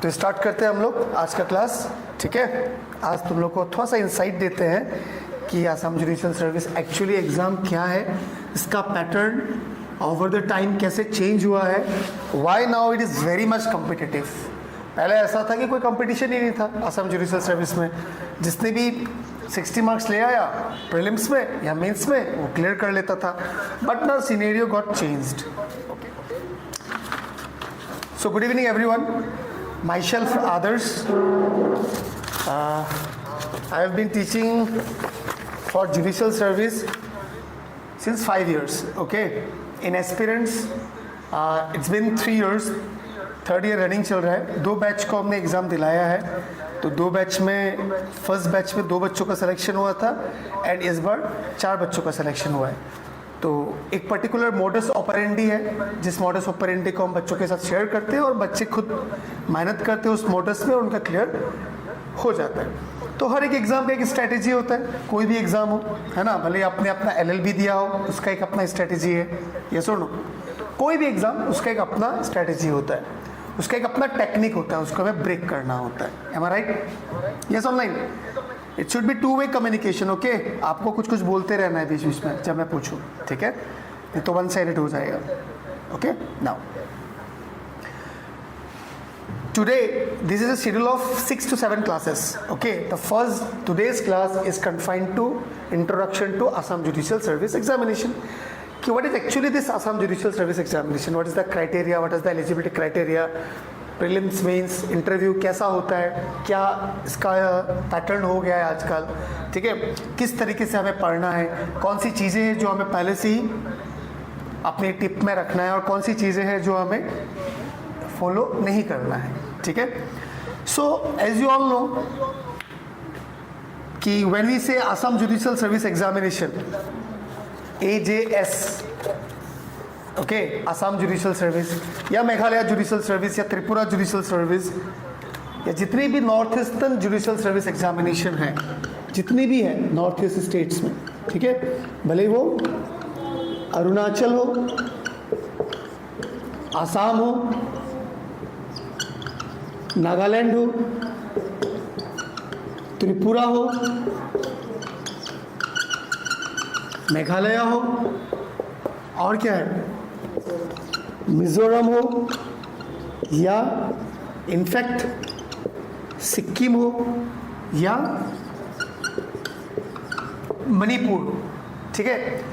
तो स्टार्ट करते हैं हम लोग आज का क्लास। ठीक है, आज तुम लोग को थोड़ा सा इंसाइट देते हैं कि Assam judicial service actually exam क्या है, इसका पैटर्न ओवर द टाइम कैसे चेंज हुआ है, why now it is very much competitive. पहले ऐसा था कि कोई कंपटीशन ही नहीं था आसाम जुडिशियल सर्विस में, जिसने भी 60 मार्क्स ले आया प्रीलिम्स में या मेंस में वो क्लियर कर लेता था। But now scenario got changed. So good evening everyone, myself Adarsh. I have been teaching for judicial service since 5 years. Okay, in aspirants it's been 3 years, third year running चल रहा है। 2 batch को हमने exam दिलाया है, तो 2 batch में first batch में 2 बच्चों का सिलेक्शन हुआ था एंड इस बार 4 बच्चों का सिलेक्शन हुआ है। तो एक पर्टिकुलर मोडस ऑपरेंडी है, जिस मोडस ऑपरेंडी को हम बच्चों के साथ शेयर करते हैं और बच्चे खुद मेहनत करते हैं उस मोडस में, उनका क्लियर हो जाता है। तो हर एक एग्ज़ाम का एक स्ट्रैटेजी होता है, कोई भी एग्ज़ाम हो, है ना, भले आपने अपना LLB दिया हो उसका एक अपना स्ट्रैटेजी है, ये सुनो, कोई भी एग्ज़ाम उसका एक अपना स्ट्रैटेजी होता है, उसका एक अपना टेक्निक होता है, उसको हमें ब्रेक करना होता है। Am I right? Yes online? It should be 2-वे कम्युनिकेशन। ओके, आपको कुछ कुछ बोलते रहना है बीच बीच में जब मैं पूछूं, ठीक है, नहीं तो 1 साइडेड हो जाएगा। Okay, now today this is a schedule of 6 to 7 classes. Okay, the first today's class is confined to introduction to Assam Judicial Service Examination. What is actually this Assam Judicial Service Examination? What is the criteria? What is the eligibility criteria? Prelims mains interview कैसा होता है, क्या इसका pattern हो गया है आजकल, ठीक है, किस तरीके से हमें पढ़ना है, कौन सी चीज़ें हैं जो हमें पहले से ही अपने टिप में रखना है और कौन सी चीज़ें हैं जो हमें फॉलो नहीं करना है। ठीक है, so as you all know कि when we say Assam judicial service examination AJS, okay, Assam judicial service या मेघालय जुडिशियल सर्विस या त्रिपुरा जुडिशियल सर्विस या जितनी भी north eastern judicial service examination है, जितनी भी है नॉर्थ ईस्ट स्टेट्स में, ठीक है, भले वो अरुणाचल हो, आसाम हो, नागालैंड हो, त्रिपुरा हो, मेघालय हो, और क्या है, मिजोरम हो, या इनफैक्ट सिक्किम हो, या मणिपुर, ठीक है,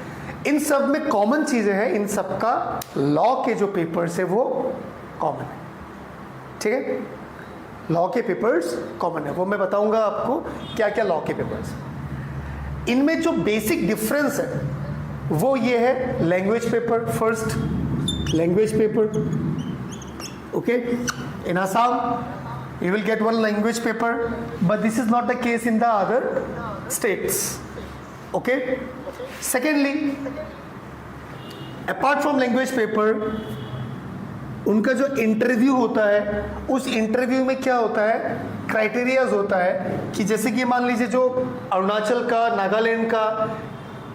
इन सब में कॉमन चीज़ें हैं, इन सब का लॉ के जो पेपर्स है वो कॉमन है। ठीक है, लॉ के पेपर्स कॉमन है, वो मैं बताऊंगा आपको क्या क्या लॉ के पेपर्स। इनमें जो बेसिक डिफरेंस है वो ये है, language paper first, language paper, okay, in Assam you will get 1 language paper, but this is not the case in the other states. Okay, secondly, apart from language paper, उनका जो interview होता है उस interview में क्या होता है, क्राइटेरियाज होता है कि जैसे कि मान लीजिए जो अरुणाचल का, नागालैंड का,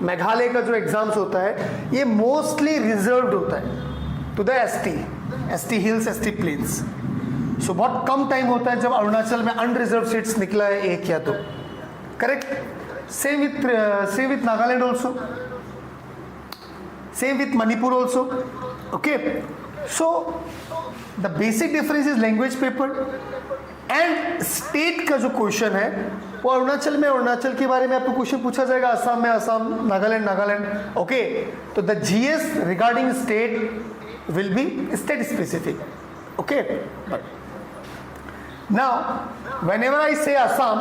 मेघालय का जो एग्जाम्स होता है ये मोस्टली रिजर्व्ड होता है to the ST hills, ST plains. So बहुत कम टाइम होता है जब अरुणाचल में अनरिजर्व सीट्स निकला है 1 या 2, correct. Same with Nagaland also, same with Manipur also. Okay, so the basic difference is language paper and state का जो क्वेश्चन है वो अरुणाचल में अरुणाचल के बारे में आपको क्वेश्चन पूछा जाएगा, आसाम में आसाम, नागालैंड नागालैंड। ओके, तो the GS regarding state will be state specific. Okay, but now whenever I say Assam,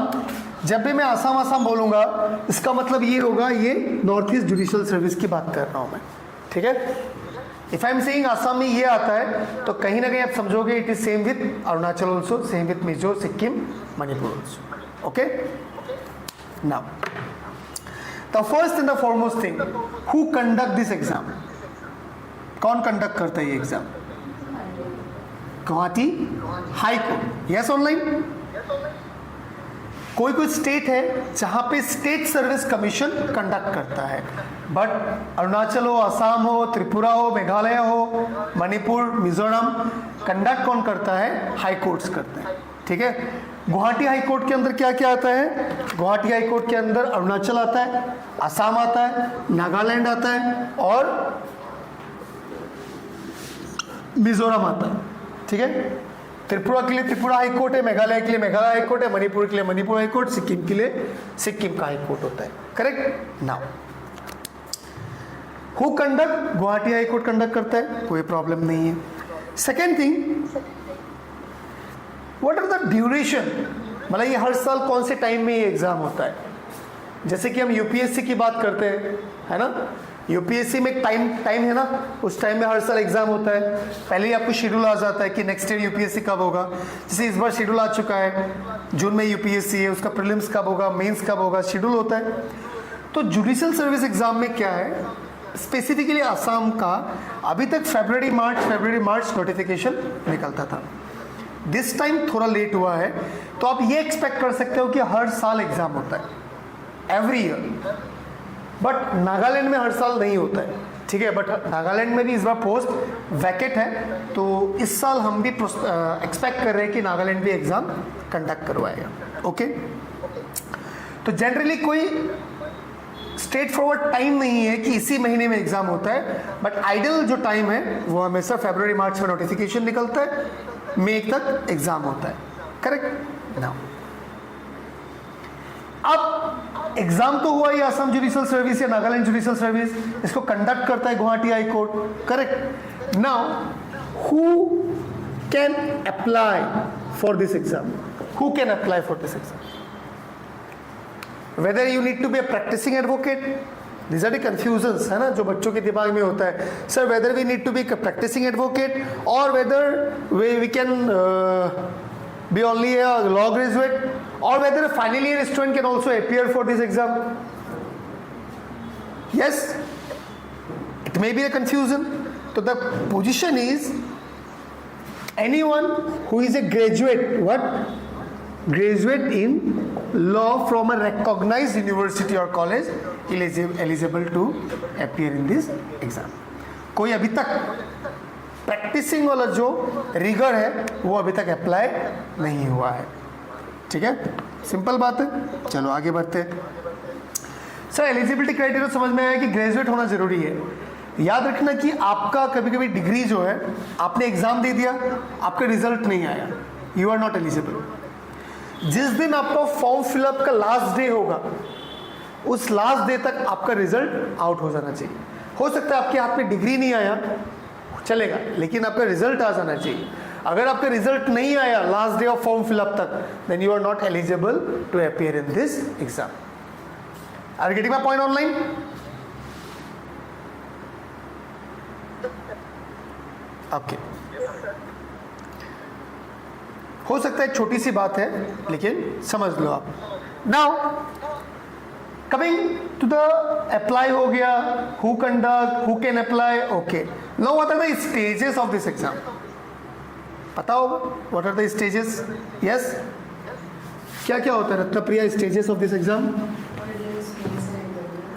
जब भी मैं आसाम आसाम बोलूँगा इसका मतलब ये होगा ये नॉर्थ ईस्ट जुडिशियल सर्विस की बात कर रहा हूँ मैं। ठीक है, if I am saying Assam में ये आता है तो कहीं ना कहीं आप समझोगे it is same with Arunachal also, same with Mizo, Sikkim, Manipur also. Okay, now the first and the foremost thing, who conduct this exam, कौन कंडक्ट करता है ये exam? Guwahati high court. Yes online? कोई कोई स्टेट है जहां पे स्टेट सर्विस कमीशन कंडक्ट करता है, बट अरुणाचल हो, असम हो, त्रिपुरा हो, मेघालय हो, मणिपुर, मिजोरम, कंडक्ट कौन करता है? हाई कोर्ट्स करते हैं। ठीक है, गुवाहाटी हाई कोर्ट के अंदर क्या क्या आता है? गुवाहाटी हाई कोर्ट के अंदर अरुणाचल आता है, असम आता है, नागालैंड आता है और मिजोरम आता है। ठीक है, त्रिपुरा के लिए त्रिपुरा हाई कोर्ट है, मेघालय के लिए मेघालय हाई कोर्ट है, मणिपुर के लिए मणिपुर हाई कोर्ट, सिक्किम के लिए सिक्किम का हाई कोर्ट होता है। Correct. Now who conduct? Guwahati high court conduct करता है, कोई प्रॉब्लम नहीं है। Second thing, what are the duration, मतलब ये हर साल कौन से टाइम में ये एग्जाम होता है? जैसे कि हम यूपीएससी की बात करते हैं, है ना, यूपीएससी में एक टाइम है ना, उस टाइम में हर साल एग्जाम होता है। पहले ही आपको शेड्यूल आ जाता है कि नेक्स्ट ईयर यूपीएससी कब होगा। जैसे इस बार शेड्यूल आ चुका है, जून में यूपीएससी है, उसका प्रीलिम्स कब होगा, मेंस कब होगा, शेड्यूल होता है। तो जुडिशियल सर्विस एग्जाम में क्या है, स्पेसिफिकली आसाम का अभी तक फरवरी मार्च नोटिफिकेशन निकलता था। दिस टाइम थोड़ा लेट हुआ है, तो आप ये एक्सपेक्ट कर सकते हो कि हर साल एग्जाम होता है, एवरी ईयर। बट नागालैंड में हर साल नहीं होता है। ठीक है, बट नागालैंड में भी इस बार पोस्ट वैकेट है, तो इस साल हम भी एक्सपेक्ट कर रहे हैं कि नागालैंड भी एग्जाम कंडक्ट करवाएगा। ओके, तो जनरली कोई स्ट्रेट फॉरवर्ड टाइम नहीं है कि इसी महीने में एग्जाम होता है, बट आइडियल जो टाइम है वो हमेशा फरवरी मार्च में नोटिफिकेशन निकलता है, मई तक एग्जाम होता है। करेक्ट। नाउ अब एग्जाम तो हुआ ही, असम जुडिशियल सर्विस या नागालैंड जुडिशियल सर्विस, इसको कंडक्ट करता है Guwahati high court. Correct. Now who can apply for this exam? Who can apply for this exam? Whether you need to be a practicing advocate, these are the confusions, है ना, जो बच्चों के दिमाग में होता है। Sir, whether we need to be a practicing advocate or whether we can be only a law graduate, or whether a final year student can also appear for this exam. Yes, it may be a confusion. So the position is anyone who is a graduate, what? Graduate in law from a recognized university or college eligible to appear in this exam. कोई अभी तक practising वाला जो rigour है वो अभी तक apply नहीं हुआ है। ठीक है, सिंपल बात है। चलो आगे बढ़ते हैं। सर, एलिजिबिलिटी क्राइटेरिया समझ में आया कि ग्रेजुएट होना जरूरी है। याद रखना कि आपका कभी कभी डिग्री जो है, आपने एग्जाम दे दिया, आपका रिजल्ट नहीं आया, यू आर नॉट एलिजिबल। जिस दिन आपका फॉर्म फिलअप का लास्ट डे होगा, उस लास्ट डे तक आपका रिजल्ट आउट हो जाना चाहिए। हो सकता है आपके हाथ में डिग्री नहीं आया, चलेगा, लेकिन आपका रिजल्ट आ जाना चाहिए। अगर आपका रिजल्ट नहीं आया last day of form fill up तक, then you are not eligible to appear in this exam. Are you getting my point online? Okay, हो सकता है छोटी सी बात है, लेकिन समझ लो आप। Now coming to the apply हो गया, who conduct, who can apply. Okay, now what are the stages of this exam? पता होगा what are the stages? Yes, क्या क्या होता है Ratnapriya stages of this exam?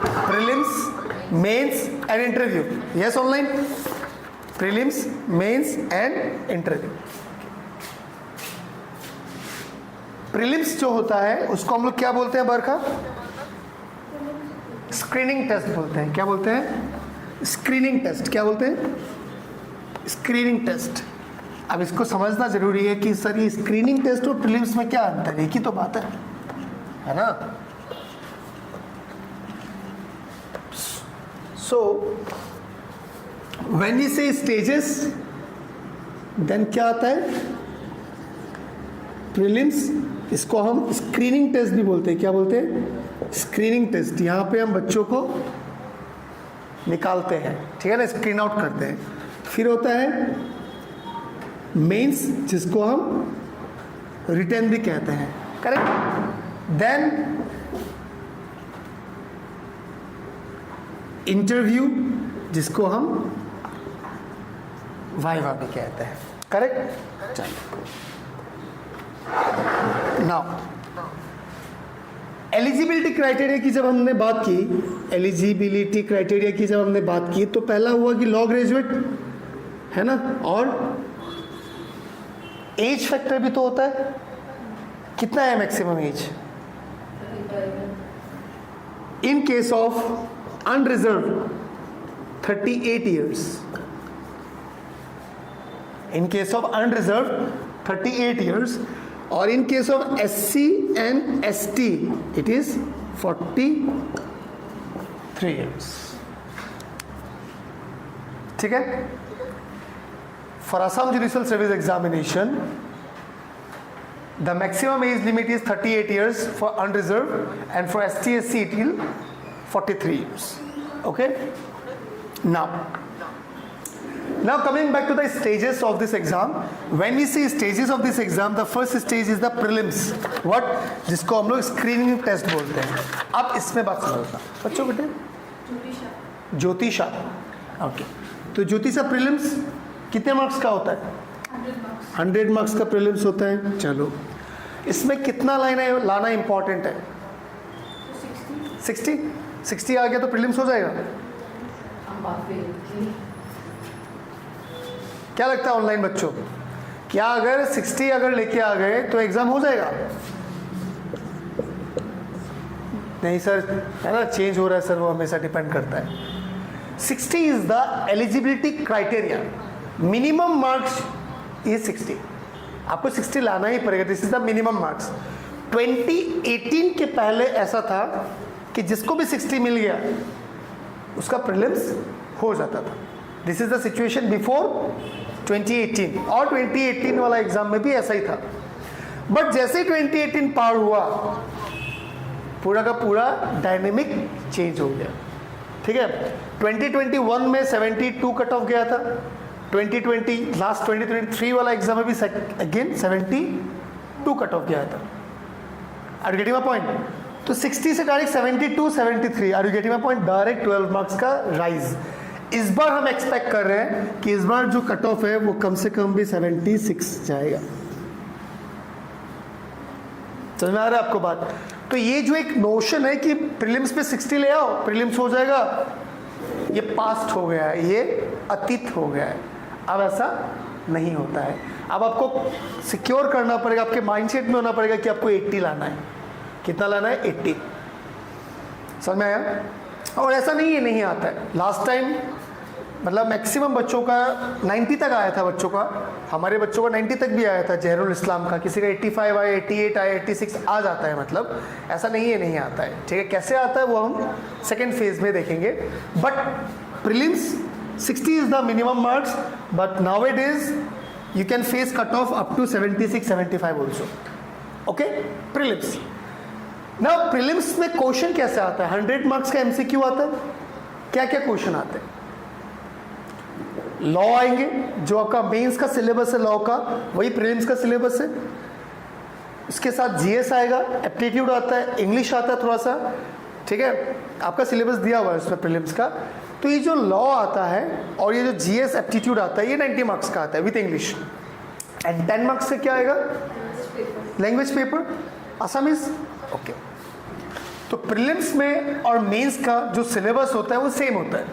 Prelims, mains and interview. Yes online, prelims, mains and interview. Prelims जो होता है उसको हम लोग क्या बोलते हैं बरखा? स्क्रीनिंग टेस्ट बोलते हैं। क्या बोलते हैं? Screening test. क्या बोलते हैं? Screening test. अब इसको समझना जरूरी है कि सर ये स्क्रीनिंग टेस्ट और प्रीलिम्स में क्या अंतर है? एक ही तो बात है ना? सो व्हेन वी से स्टेजेस, देन क्या आता है? प्रीलिम्स, इसको हम स्क्रीनिंग टेस्ट भी बोलते हैं। क्या बोलते हैं? Screening test. यहाँ पे हम बच्चों को निकालते हैं, ठीक है ना, स्क्रीन आउट करते हैं। फिर होता है मेंस, जिसको हम रिटन भी कहते हैं। करेक्ट। देन इंटरव्यू, जिसको हम वाइवा भी कहते हैं। करेक्ट। चलो नाउ एलिजिबिलिटी क्राइटेरिया की जब हमने बात की, एलिजिबिलिटी क्राइटेरिया की जब हमने बात की, तो पहला हुआ कि लॉ ग्रेजुएट है ना, और एज फैक्टर भी तो होता है। कितना है maximum age? In case of unreserve 38 years, in case of unreserve 38 years, और in case of SC and ST it is 43 years. ठीक है। For Assam judicial service examination the maximum age limit is 38 years for unreserved, and for ST SC it will 43 years. Okay, now coming back to the stages of this exam. When we see stages of this exam, the first stage is the prelims, what जिसको हम लोग screening test बोलते हैं। अब इसमें बात समझना बच्चों, बेटे ज्योतिषा, ओके, तो ज्योतिषा प्रीलिम्स कितने मार्क्स का होता है? 100 मार्क्स का प्रीलिम्स होता है। चलो, इसमें कितना लाना इंपॉर्टेंट है? 60 आ गया तो प्रीलिम्स हो जाएगा। क्या लगता है ऑनलाइन बच्चों, क्या अगर 60 अगर लेके आ गए तो एग्जाम हो जाएगा? नहीं सर, है ना, चेंज हो रहा है सर, वो हमेशा डिपेंड करता है। 60 is the eligibility criteria, minimum marks is 60, आपको 60 लाना ही पड़ेगा, this is the minimum marks. 2018 के पहले ऐसा था कि जिसको भी 60 मिल गया उसका प्रीलिम्स हो जाता था। This is the situation before 2018, और 2018 वाला एग्जाम में भी ऐसा ही था। बट जैसे ही 2018 पार हुआ, पूरा का पूरा डायनेमिक चेंज हो गया। ठीक है, 2021 में 72 कट ऑफ गया था, 2020 लास्ट 2023 वाला एग्जाम में भी अगेन 72 कट ऑफ गया था। Are you getting my point? तो 60 से direct 72 73, are you getting my point? Direct 12 marks का राइज। इस बार हम एक्सपेक्ट कर रहे हैं कि इस बार जो कट ऑफ है वो कम से कम भी 76 जाएगा। समझ में आ रहा है आपको बात? तो ये जो एक नोशन है कि प्रीलिम्स पे 60 ले आओ, प्रीलिम्स हो जाएगा, ये पास्ट हो गया है, ये अतीत हो गया है। अब ऐसा नहीं होता है। अब आपको सिक्योर करना पड़ेगा, आपके माइंडसेट में होना पड़ेगा कि आपको 80 लाना है। कितना लाना है? 80। समझ में आया? और ऐसा नहीं है नहीं आता है। लास्ट टाइम मतलब मैक्सिमम बच्चों का 90 तक आया था, बच्चों का, हमारे बच्चों का 90 तक भी आया था, जहरुल इस्लाम का, किसी का 85 आया, 88 आया, 86 आ जाता है। मतलब ऐसा नहीं है नहीं आता है। ठीक है, कैसे आता है वो हम सेकेंड फेज में देखेंगे। But prelims 60 is the minimum marks, but nowadays you can face cutoff up to 76 75 also. Okay, prelims. Now prelims में क्वेश्चन कैसे आता है? 100 मार्क्स का MCQ आता है। क्या क्या क्वेश्चन आते हैं? लॉ आएंगे, जो आपका मेंस का सिलेबस है लॉ का, वही प्रीलिम्स का सिलेबस है। उसके साथ GS आएगा, एप्टीट्यूड आता है, इंग्लिश आता है थोड़ा सा। ठीक है, आपका सिलेबस दिया हुआ है उसमें प्रीलिम्स का। तो ये जो लॉ आता है और ये जो GS एप्टीट्यूड आता है, ये 90 मार्क्स का आता है विथ इंग्लिश। एंड 10 मार्क्स से क्या आएगा? Language paper, Assamese. ओके, तो प्रीलिम्स में और मेंस का जो सिलेबस होता है वो सेम होता है।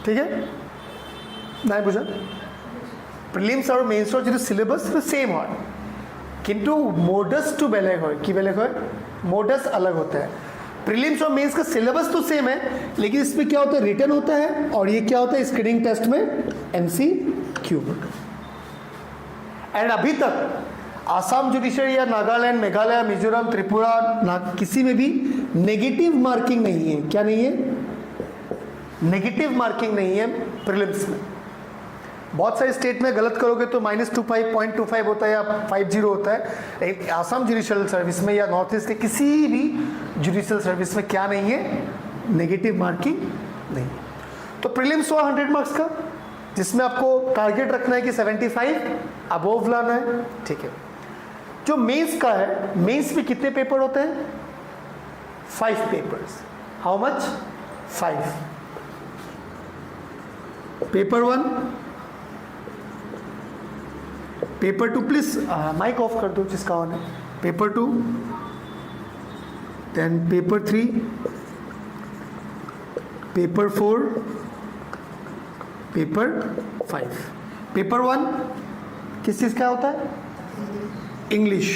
ठीक है, नहीं बुझा? प्रीलिम्स और मेंस जो सिलेबस वो सेम है, किंतु मोडस टू बेलेग है कि बेलेग है, मोडस अलग होता है। प्रीलिम्स और मेंस का सिलेबस तो सेम है, लेकिन इसमें क्या होता है? रिटन होता है, और ये क्या होता है? स्क्रीनिंग टेस्ट में MCQ। एंड अभी तक आसाम जुडिशरी या नागालैंड, मेघालय, मिजोरम, त्रिपुरा, किसी में भी नेगेटिव मार्किंग नहीं है। क्या नहीं है? नेगेटिव मार्किंग नहीं है प्रीलिम्स में। बहुत सारे स्टेट में गलत करोगे तो -25 0.25 होता है या 50 होता है। एक आसाम जुडिशियल सर्विस में या नॉर्थ ईस्ट के किसी भी जुडिशियल सर्विस में क्या नहीं है? नेगेटिव मार्किंग नहीं है। तो प्रीलिम्स हुआ 100 मार्क्स का, जिसमें आपको टारगेट रखना है कि 75 अबोव लाना है। ठीक है, जो मेंस का है, मेंस में कितने पेपर होते हैं? 5 papers. How much? 5। Paper 1, paper 2, please mic off कर दो जिसका ऑन है। Paper 2, then paper 3, paper 4, paper 5। Paper 1 किस चीज़ का होता है? English.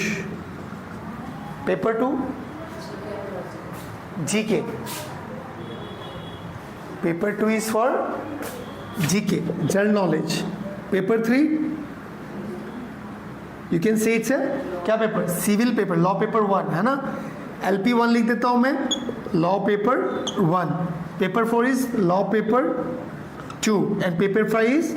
Paper 2 GK. Paper 2 is for GK, general knowledge. Paper 3 you can say it's क्या paper? Civil paper, law paper 1 है ना। LP 1 लिख देता हूं मैं, law paper 1। Paper 4 is law paper 2 and paper 5 is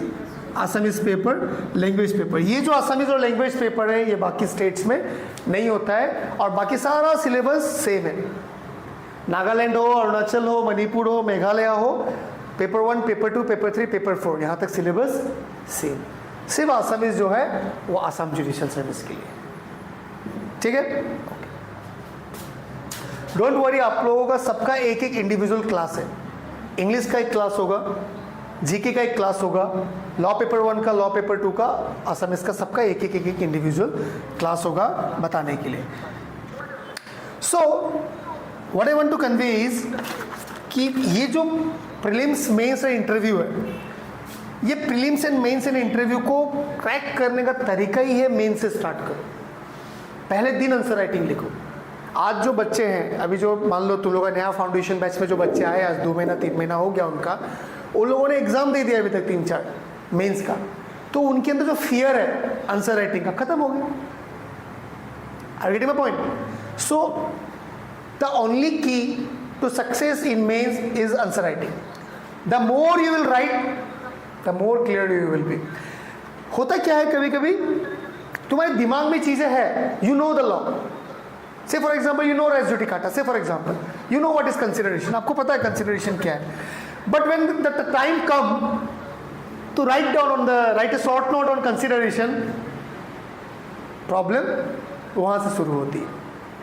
Assamese paper, language paper. ये जो Assamese और लैंग्वेज पेपर है ये बाकी स्टेट्स में नहीं होता है और बाकी सारा सिलेबस सेम है। नागालैंड हो, अरुणाचल हो, मणिपुर हो, मेघालय हो, पेपर 1, पेपर 2, पेपर 3, पेपर 4 यहाँ तक सिलेबस सेम। सिर्फ आसामीज जो है वो आसाम जुडिशियल सर्विस के लिए, ठीक है। डोंट वरी, आप लोगों का सबका एक एक इंडिविजुअल क्लास है। इंग्लिश का एक क्लास होगा, जीके का एक क्लास होगा, लॉ पेपर 1 का, लॉ पेपर 2 का, आसामीज का, सबका एक एक इंडिविजुअल क्लास होगा बताने के लिए। So what I want to convey is कि ये जो प्रीलिम्स, मेंस और इंटरव्यू है, ये prelims and mains and interview को क्रैक करने का तरीका ही है मेन से स्टार्ट करो। पहले दिन आंसर राइटिंग लिखो। आज जो बच्चे हैं, अभी जो मान लो तुम लोग का नया फाउंडेशन बैच में जो बच्चे आए, आज 2 महीना 3 महीना हो गया उनका, उन लोगों ने एग्जाम दे दिया अभी तक 3-4 मेंस का, तो उनके अंदर जो फियर है आंसर राइटिंग का खत्म हो गया। Are getting my point? So the only key to success in mains is answer writing. The more you will write, the more clear you will be. होता क्या है, कभी कभी तुम्हारे दिमाग में चीजें हैं, you know the law. Say for example you know res judicata, say for example you know what is consideration, आपको पता है कंसिडरेशन क्या है। But when the time come to write down on the, write a short note on consideration, problem वहां से शुरू होती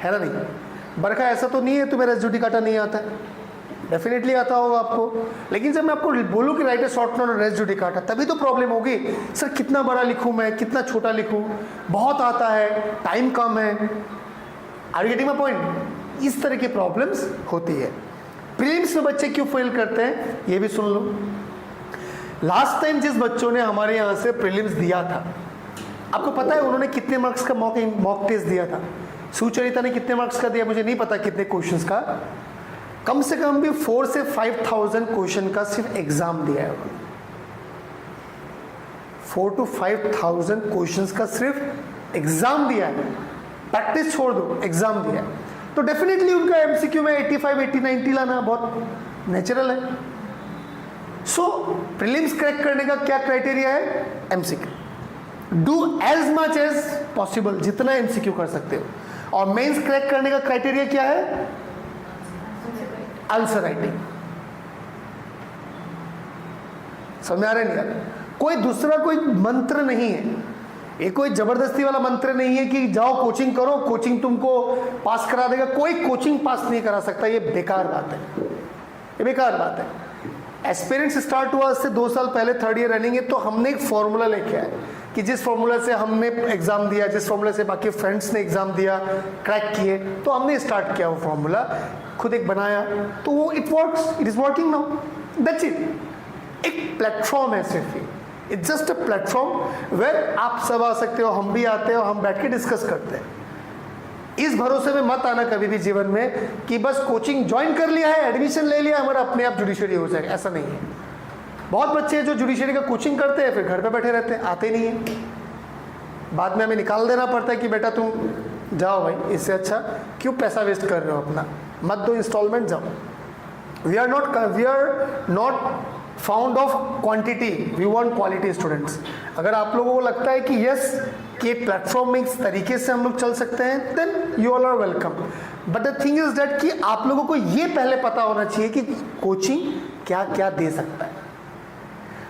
है ना। नहीं बरखा, ऐसा तो नहीं है तुम्हें रेस जुडिकाटा नहीं आता है, डेफिनेटली आता होगा आपको। लेकिन जब मैं आपको बोलूँ कि write a short note on res judicata, तभी तो प्रॉब्लम होगी। सर कितना बड़ा लिखूं मैं, कितना छोटा लिखूं, बहुत आता है, टाइम कम है। Are you getting my point? इस तरह की प्रॉब्लम्स होती है। प्रीलिम्स में बच्चे क्यों फेल करते हैं ये भी सुन लो। लास्ट टाइम जिस बच्चों ने हमारे यहाँ से प्रीलिम्स दिया था, आपको पता है उन्होंने कितने मार्क्स का मॉक टेस्ट दिया था? सुचरिता ने कितने मार्क्स का दिया मुझे नहीं पता, कितने क्वेश्चंस का, कम से कम भी 4 से 5,000 क्वेश्चन का सिर्फ एग्जाम दिया है उन्होंने। 4 to 5,000 क्वेश्चंस का सिर्फ एग्जाम दिया है, प्रैक्टिस छोड़ दो, एग्जाम दिया है। तो डेफिनेटली उनका एमसीक्यू में 85, 80, 90 लाना बहुत नेचुरल है। सो प्रीलिम्स क्रैक करने का क्या क्राइटेरिया है? MCQ. Do as much as possible, जितना एमसीक्यू कर सकते हो। और मेंस क्रैक करने का क्राइटेरिया क्या है? Answer writing. समझ आ रहे नहीं? कोई दूसरा कोई मंत्र नहीं है, ये कोई जबरदस्ती वाला मंत्र नहीं है कि जाओ कोचिंग करो, कोचिंग तुमको पास करा देगा। कोई कोचिंग पास नहीं करा सकता, ये बेकार बात है, ये बेकार बात है। एस्पिरेंट्स स्टार्ट हुआ इससे 2 साल पहले, 3rd ईयर रनिंग है, तो हमने एक फॉर्मूला लेके आए कि जिस फॉर्मूला से हमने एग्जाम दिया, जिस फॉर्मूला से बाकी फ्रेंड्स ने एग्जाम दिया, क्रैक किए, तो हमने स्टार्ट किया वो फॉर्मूला, खुद एक बनाया, तो वो it works, it is working now, that's it. एक प्लेटफॉर्म है सिर्फ, it's just a platform where आप सब आ सकते हो, हम भी आते हो, हम बैठ के डिस्कस करते हैं। इस भरोसे में मत आना कभी भी जीवन में कि बस कोचिंग ज्वाइन कर लिया है, एडमिशन ले लिया, हमारा अपने आप जुडिशरी हो जाएगा, ऐसा नहीं है। बहुत बच्चे हैं जो जुडिशरी का कोचिंग करते हैं, फिर घर पे बैठे रहते हैं, आते नहीं हैं, बाद में हमें निकाल देना पड़ता है कि बेटा तुम जाओ भाई, इससे अच्छा क्यों पैसा वेस्ट कर रहे हो अपना, मत दो इंस्टॉलमेंट, जाओ। We are not found of quantity, we want quality students. अगर आप लोगों को लगता है कि यस कि प्लेटफॉर्म में इस तरीके से हम लोग चल सकते हैं, then you all are welcome. But the thing is that कि आप लोगों को ये पहले पता होना चाहिए कि कोचिंग क्या क्या दे सकता है।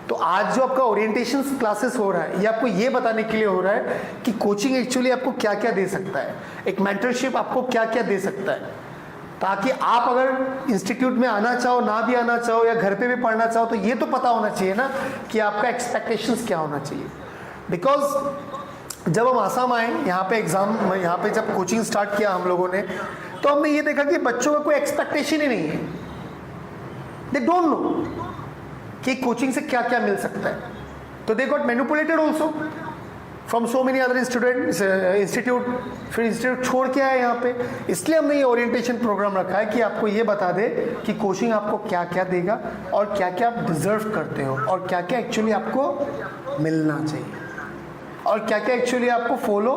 तो आज जो आपका ओरिएंटेशन क्लासेस हो रहा है, ये आपको ये बताने के लिए हो रहा है कि कोचिंग एक्चुअली आपको क्या क्या दे सकता है, एक मेंटरशिप आपको क्या क्या दे सकता है, ताकि आप अगर इंस्टीट्यूट में आना चाहो, ना भी आना चाहो, या घर पे भी पढ़ना चाहो, तो ये तो पता होना चाहिए ना कि आपका एक्सपेक्टेशंस क्या होना चाहिए। बिकॉज जब हम आसाम आए, यहाँ पे एग्ज़ाम, यहाँ पे जब कोचिंग स्टार्ट किया हम लोगों ने, तो हमने ये देखा कि बच्चों का कोई एक्सपेक्टेशन ही नहीं है, दे डोंट नो कि कोचिंग से क्या क्या मिल सकता है, तो they got manipulated also from so many other institute, फिर इंस्टीट्यूट छोड़ के आए यहाँ पे। इसलिए हमने ये ओरिएंटेशन प्रोग्राम रखा है कि आपको ये बता दे कि कोचिंग आपको क्या क्या देगा और क्या क्या आप डिजर्व करते हो और क्या क्या एक्चुअली आपको मिलना चाहिए और क्या क्या एक्चुअली आपको फॉलो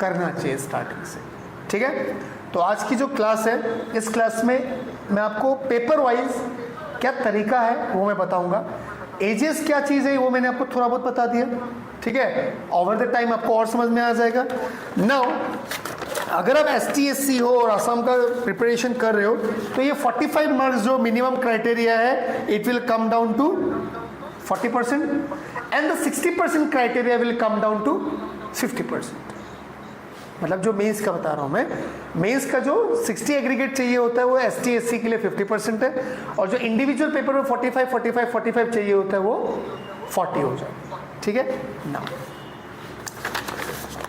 करना चाहिए स्टार्टिंग से। ठीक है, तो आज की जो क्लास है, इस क्लास में मैं आपको पेपर वाइज क्या तरीका है वो मैं बताऊंगा। एजेस क्या चीज़ है वो मैंने आपको थोड़ा बहुत बता दिया। ठीक है, ओवर द टाइम आपको और समझ में आ जाएगा। नाउ अगर आप ST/SC हो और आसाम का प्रिपरेशन कर रहे हो तो ये 45 मार्क्स जो मिनिमम क्राइटेरिया है, it will come down to 40% and the 60% criteria will come down to 50%। मतलब जो मेंस का बता रहा हूँ मैं, मेंस का जो 60 एग्रीगेट चाहिए होता है वो ST/SC के लिए 50% है, और जो इंडिविजुअल पेपर में 45 चाहिए होता है वो 40 हो जाए। ठीक है, नाउ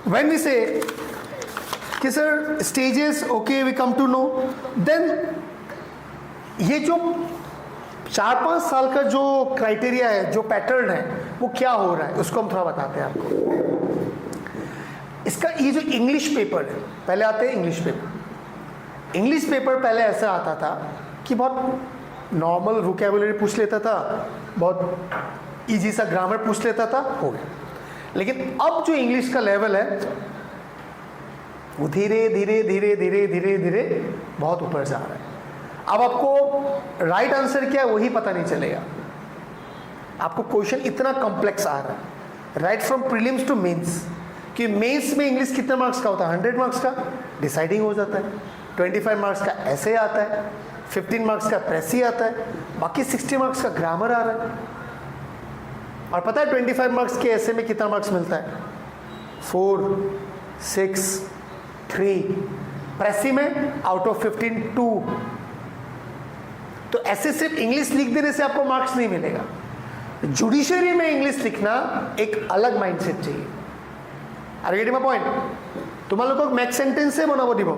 व्हेन वी से कि sir stages, okay we come to know, then ये जो 4-5 साल का जो क्राइटेरिया है, जो पैटर्न है, वो क्या हो रहा है उसको हम थोड़ा बताते हैं आपको। इसका ये जो इंग्लिश पेपर है, पहले आते हैं इंग्लिश पेपर। इंग्लिश पेपर पहले ऐसा आता था कि बहुत नॉर्मल वोकैबुलरी पूछ लेता था, बहुत इजी सा ग्रामर पूछ लेता था, हो गया। लेकिन अब जो इंग्लिश का लेवल है वो धीरे धीरे धीरे धीरे धीरे धीरे बहुत ऊपर जा रहा है। अब आपको राइट आंसर क्या है वही पता नहीं चलेगा, आपको क्वेश्चन इतना कॉम्प्लेक्स आ रहा है, right from prelims to mains. कि मेंस में इंग्लिश कितने मार्क्स का होता है, 100 मार्क्स का डिसाइडिंग हो जाता है, 25 मार्क्स का ऐसे आता है, 15 मार्क्स का प्रेसी आता है, बाकी 60 मार्क्स का ग्रामर आ रहा है। और पता है 25 मार्क्स के ऐसे में कितना मार्क्स मिलता है, 4, 6, 3, प्रेसी में आउट ऑफ 15 2। तो ऐसे सिर्फ इंग्लिश लिख देने से आपको मार्क्स नहीं मिलेगा, जुडिशरी में इंग्लिश लिखना एक अलग माइंडसेट चाहिए। Are you getting my point? तुम लोगों को मैक्स सेंटेंस से बना वो डिबो,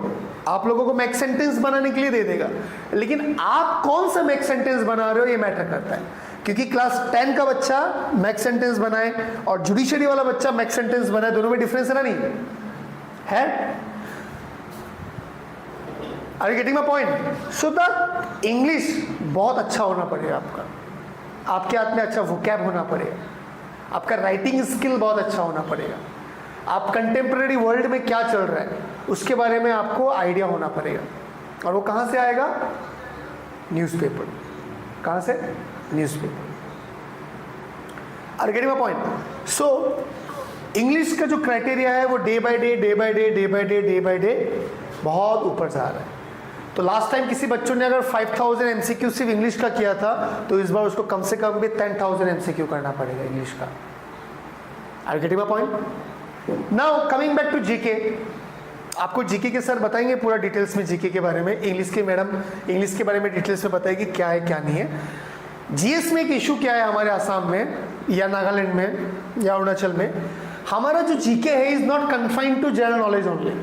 आप लोगों को मैक्स सेंटेंस बनाने के लिए दे देगा, लेकिन आप कौन सा मैक्स सेंटेंस बना रहे हो ये मैटर करता है। क्योंकि क्लास 10 का बच्चा मैक्स सेंटेंस बनाए और जुडिशरी वाला बच्चा मैक्स सेंटेंस बनाए, दोनों में डिफरेंस है ना, नहीं है? Are you getting my point? So the English बहुत अच्छा होना पड़ेगा आपका, आपके हाथ में अच्छा वोकैब होना पड़ेगा, आपका राइटिंग स्किल बहुत अच्छा होना पड़ेगा, आप कंटेम्प्रेरी वर्ल्ड में क्या चल रहा है उसके बारे में आपको आइडिया होना पड़ेगा। और वो कहाँ से आएगा, न्यूज़पेपर। कहाँ से, newspaper. Are you getting my point? So English का जो क्राइटेरिया है वो डे बाय डे बहुत ऊपर जा रहा है। तो लास्ट टाइम किसी बच्चों ने अगर 5000 MCQ सिर्फ इंग्लिश का किया था, तो इस बार उसको कम से कम भी 10,000 MCQ करना पड़ेगा इंग्लिश का। Are you getting my point? Now coming back to GK, आपको जीके के सर बताएंगे पूरा डिटेल्स में जीके के बारे में, इंग्लिश के मैडम इंग्लिश के बारे में डिटेल्स में बताएगी क्या है क्या नहीं है। जीएस में एक इशू क्या है हमारे आसाम में या नागालैंड में या अरुणाचल में, हमारा जो जीके है is not confined to general knowledge only.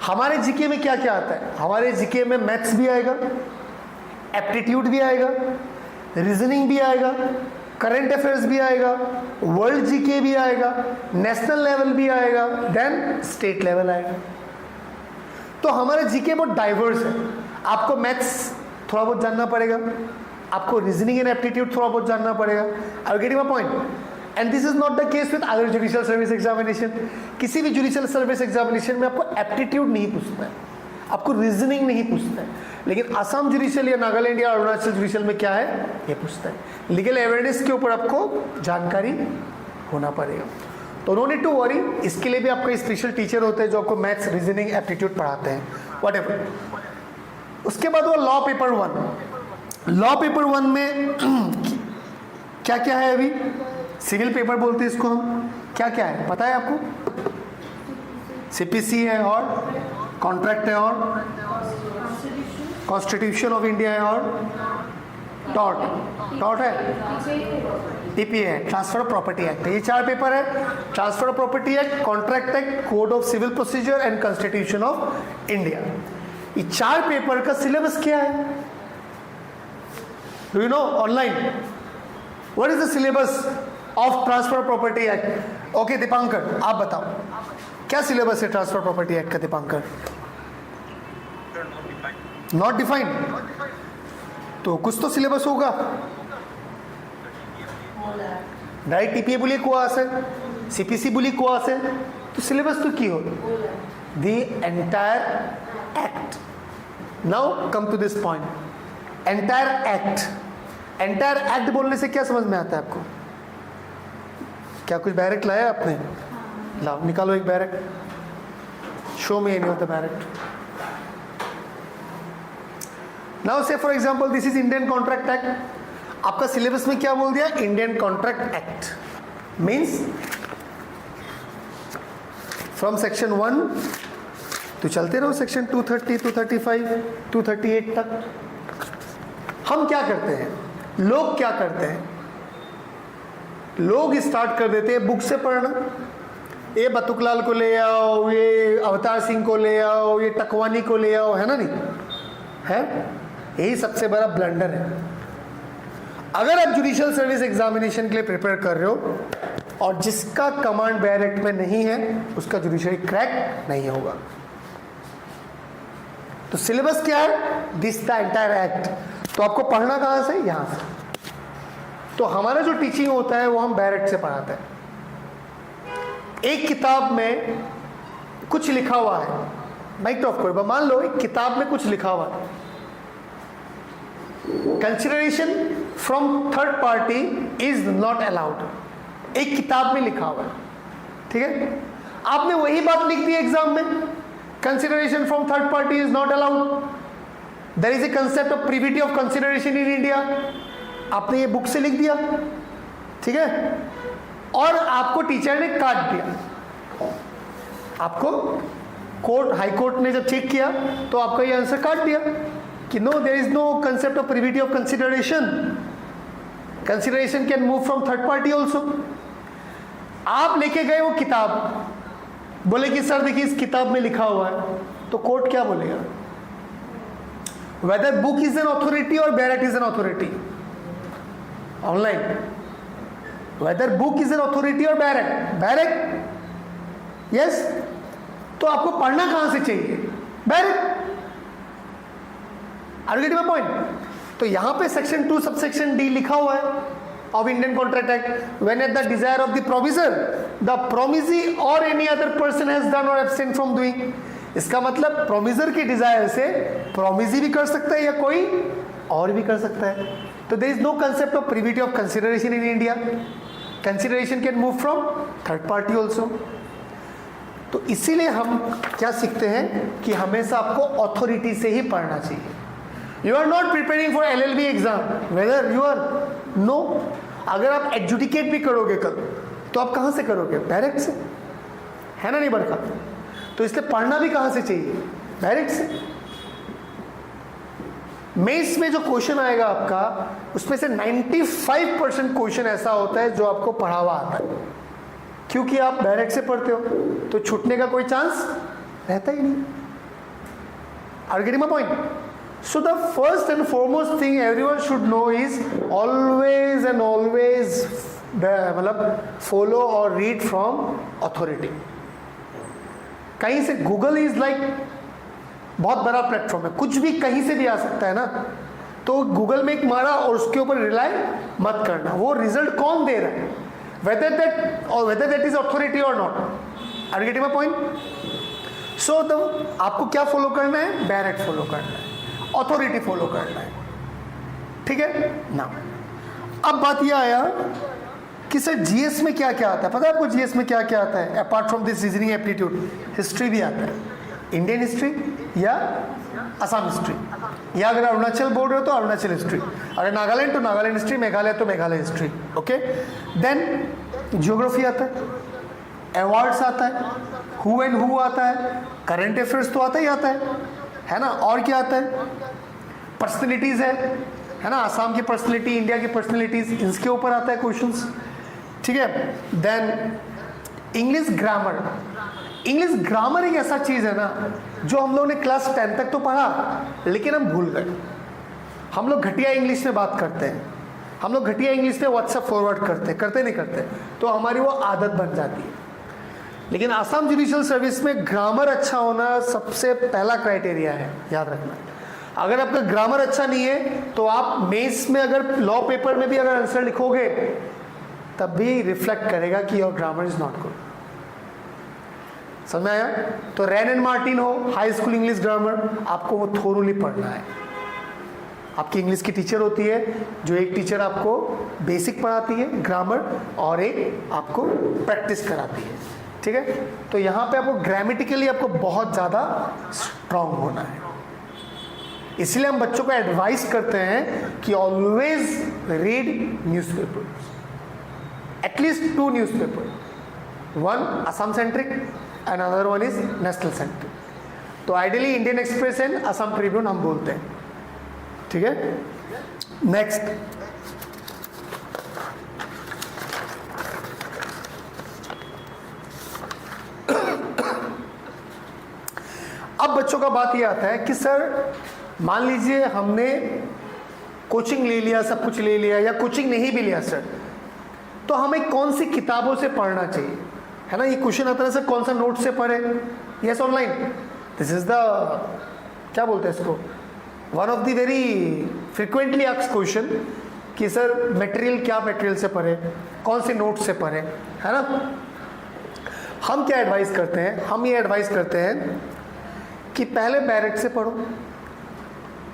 हमारे जीके में क्या क्या आता है, हमारे जीके में मैथ्स भी आएगा, एप्टीट्यूड भी आएगा, रीजनिंग भी आएगा, करंट अफेयर्स भी आएगा, वर्ल्ड जीके भी आएगा, नेशनल लेवल भी आएगा, देन स्टेट लेवल आएगा। तो हमारा जीके बहुत डाइवर्स है। आपको मैथ्स थोड़ा बहुत जानना पड़ेगा, आपको रीजनिंग एंड एप्टीट्यूड थोड़ा बहुत जानना पड़ेगा। I am getting my point? And this is not the case with other judicial service examination. किसी भी जुडिशियल सर्विस एग्जामिनेशन में आपको एप्टीट्यूड नहीं पूछना है, आपको रीजनिंग नहीं पूछना है, लेकिन असम जुडिशियल या नागालैंड या अरुणाचल जुडिशियल में क्या है ये पूछता है। लीगल एविडेंस के ऊपर आपको जानकारी होना पड़ेगा। तो नो नीड टू वरी, इसके लिए भी आपका स्पेशल टीचर होते हैं जो आपको मैथ्स, रीजनिंग, एप्टीट्यूड पढ़ाते हैं, व्हाटएवर। उसके बाद वो लॉ पेपर 1। लॉ पेपर 1 में क्या क्या है, अभी सिविल पेपर बोलते हैं इसको हम, क्या क्या है पता है आपको? सीपीसी है और कॉन्ट्रैक्ट है और कॉन्स्टिट्यूशन ऑफ इंडिया है और टॉट है, टीपीए है, ट्रांसफर ऑफ प्रॉपर्टी एक्ट है। ये 4 पेपर है, transfer of property act, contract act, code of civil procedure and constitution of India. ये 4 पेपर का सिलेबस क्या है? Do you know online what is the syllabus of transfer property act? Okay Deepankar, आप बताओ क्या सिलेबस है transfer property act का? Dipankar, not defined, तो कुछ तो सिलेबस होगा। ডাইরেক্ট টিপিএ বুলি কোৱা আছে, সিপিসি বুলি কোৱা আছে, তো সিলেবাসটো কি হ'ল? The entire act. Now come to this point, entire act. Entire act बोलने से क्या समझ में आता है आपको? क्या कुछ बैरेक्ट लाया आपने? लाओ निकालो एक bare act, show me any of the bare act. Now say for example this is Indian contract act. आपका सिलेबस में क्या बोल दिया? Indian contract act means from section 1 तो चलते रहो सेक्शन 230, 235, 238 तक। हम क्या करते हैं, लोग क्या करते हैं, लोग स्टार्ट कर देते हैं बुक से पढ़ना। ये बतुकलाल को ले आओ, ये अवतार सिंह को ले आओ, ये टकवानी को ले आओ, है ना? नहीं है? यही सबसे बड़ा ब्लंडर है। अगर आप जुडिशियल सर्विस एग्जामिनेशन के लिए प्रिपेयर कर रहे हो और जिसका कमांड बैरेक्ट में नहीं है उसका जुडिशरी क्रैक नहीं होगा। तो सिलेबस क्या है? This the entire act. तो आपको पढ़ना कहां से? यहां से। तो हमारा जो टीचिंग होता है वो हम बैरेक्ट से पढ़ाते हैं। एक किताब में कुछ लिखा हुआ है, माइक ऑफ करो, मान लो एक किताब में कुछ लिखा हुआ है, consideration from third party is not allowed, एक किताब में लिखा हुआ है, ठीक है? आपने वही बात लिख दी एग्जाम में, consideration from third party is not allowed, there is a concept of privity of consideration in India, आपने ये बुक से लिख दिया, ठीक है? और आपको टीचर ने काट दिया, आपको कोर्ट, हाई कोर्ट ने जब चेक किया तो आपका ये आंसर काट दिया कि no, there is no concept of privity of consideration, consideration can move from third party also. आप लेके गए वो किताब, बोले कि सर देखिए इस किताब में लिखा हुआ है, तो कोर्ट क्या बोलेगा? Whether book is an authority or bare act is an authority online, whether book is an authority or bare act, बैरेक्ट yes, तो आपको पढ़ना कहां से चाहिए? Bare act. Are you getting my point? तो यहां पे सेक्शन 2 सबसेक्शन डी लिखा हुआ है of Indian contract act, when at the desire of the provisor the promisee or any other person has done or abstain from doing. इसका मतलब प्रोमिजर की Dzire से प्रोमिसी भी कर सकता है या कोई और भी कर सकता है। तो there is no concept of privity of consideration in India, consideration can move from third party also. तो इसीलिए हम क्या सीखते हैं कि हमेशा आपको अथॉरिटी से ही पढ़ना चाहिए। You are not preparing for LLB exam, whether you are no. अगर आप एडजुडिकेट भी करोगे कल तो आप कहां से करोगे? बैरेक्ट से, है ना? नहीं बरखा? तो इसलिए पढ़ना भी कहां से चाहिए? बैरेक्ट से। मेंस में जो क्वेश्चन आएगा आपका, उसमें से 95% क्वेश्चन ऐसा होता है जो आपको पढ़ा हुआ आता है, क्योंकि आप बैरेक्ट से पढ़ते हो, तो छूटने का कोई चांस रहता ही नहीं। Are you getting my point? So the first and foremost thing everyone should know is always and always मतलब follow or read from authority। कहीं से गूगल इज लाइक बहुत बड़ा प्लेटफॉर्म है, कुछ भी कहीं से भी आ सकता है ना। तो गूगल में एक मारा और उसके ऊपर रिलाई मत करना, वो रिजल्ट कौन दे रहा है, whether that is authority or not। Are you getting my point? So तो आपको क्या फॉलो करना है? डायरेक्ट फॉलो करना है, अथॉरिटी फॉलो करना है, ठीक है ना। अब बात यह आया कि सर जीएस में क्या क्या आता है? पता है आपको जीएस में क्या क्या आता है? Apart from this reasoning aptitude, history भी आता है, इंडियन हिस्ट्री या असम हिस्ट्री, या अगर अरुणाचल बोल रहे हो तो अरुणाचल हिस्ट्री, अगर नागालैंड तो नागालैंड हिस्ट्री, मेघालय तो Meghalaya history, okay. Then geography आता है, अवार्ड्स आता है, हु एंड हु आता है, करंट अफेयर्स तो आता ही आता है ना। और क्या आता है? पर्सनैलिटीज है ना, आसाम की पर्सनैलिटी, इंडिया की पर्सनैलिटीज, इसके ऊपर आता है क्वेश्चंस, ठीक है। Then English grammar, English grammar एक ऐसा चीज है ना जो हम लोगों ने क्लास 10 तक तो पढ़ा लेकिन हम भूल गए। हम लोग घटिया इंग्लिश में बात करते हैं, हम लोग घटिया इंग्लिश में व्हाट्सएप फॉरवर्ड करते नहीं करते, तो हमारी वो आदत बन जाती है। लेकिन आसाम जुडिशियल सर्विस में ग्रामर अच्छा होना सबसे पहला क्राइटेरिया है, याद रखना। अगर आपका ग्रामर अच्छा नहीं है तो आप मेंस में अगर लॉ पेपर में भी अगर आंसर लिखोगे तब भी रिफ्लेक्ट करेगा कि your grammar is not good. समझ में आया? तो रैन एंड मार्टिन हो, हाई स्कूल इंग्लिश ग्रामर, आपको वो थोरोली पढ़ना है। आपकी इंग्लिश की टीचर होती है जो एक टीचर आपको बेसिक पढ़ाती है ग्रामर और एक आपको प्रैक्टिस कराती है, ठीक है? तो यहाँ पे आपको ग्रामेटिकली आपको बहुत ज़्यादा स्ट्रांग होना है। इसलिए हम बच्चों को एडवाइस करते हैं कि always read newspaper, at least 2 newspaper, one Assam centric and another one is national centric. तो ideally Indian Express and Assam Tribune हम बोलते हैं, ठीक है? नेक्स्ट, अब बच्चों का बात ये आता है कि सर मान लीजिए हमने कोचिंग ले लिया, सब कुछ ले लिया, या कोचिंग नहीं भी लिया सर, तो हमें कौन सी किताबों से पढ़ना चाहिए, है ना? ये क्वेश्चन आता है सर कौन सा नोट से पढ़े, yes online? This is the, क्या बोलते हैं इसको, one of the very frequently asked question कि सर मटेरियल, क्या मटेरियल से पढ़े, कौन से नोट से पढ़े, है ना? हम क्या एडवाइस करते हैं? हम ये एडवाइस करते हैं कि पहले बैरेट से पढ़ो।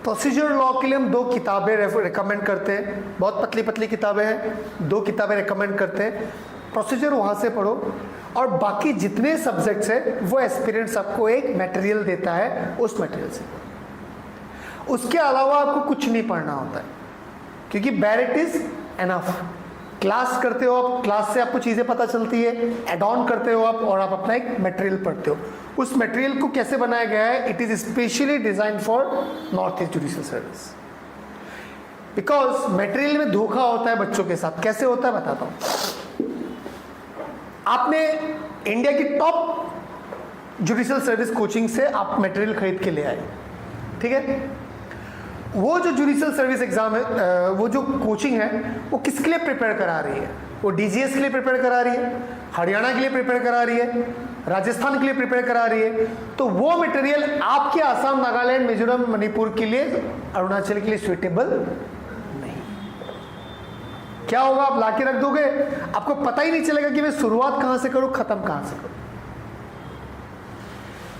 प्रोसीजर लॉ के लिए हम 2 किताबें रिकमेंड करते हैं, बहुत पतली पतली किताबें हैं, 2 किताबें रिकमेंड करते हैं, प्रोसीजर वहाँ से पढ़ो। और बाकी जितने सब्जेक्ट्स हैं वो एक्सपीरियंस आपको एक मटेरियल देता है, उस मटेरियल से। उसके अलावा आपको कुछ नहीं पढ़ना होता है, क्योंकि बैरेट इज एनफ। क्लास करते हो आप, क्लास से आपको चीज़ें पता चलती है, एड ऑन करते हो आप, और आप अपना एक मटेरियल पढ़ते हो। उस मटेरियल को कैसे बनाया गया है? It is specially design for north east judicial service, because material में धोखा होता है बच्चों के साथ। कैसे होता है बताता हूं। आपने इंडिया की टॉप जुडिशियल सर्विस कोचिंग से आप मटेरियल खरीद के ले आए, ठीक है? वो जो जुडिशियल सर्विस एग्जाम है, वो जो कोचिंग है, वो किसके लिए प्रिपेयर करा रही है? वो डीजीएस के लिए प्रिपेयर करा रही है, हरियाणा के लिए प्रिपेयर करा रही है, राजस्थान के लिए प्रिपेयर करा रही है। तो वो मटेरियल आपके आसाम, नागालैंड, मिजोरम, मणिपुर के लिए, अरुणाचल के लिए सुइटेबल नहीं। क्या होगा? आप लाके रख दोगे, आपको पता ही नहीं चलेगा कि मैं शुरुआत कहां से करूं, खत्म कहां से करूं।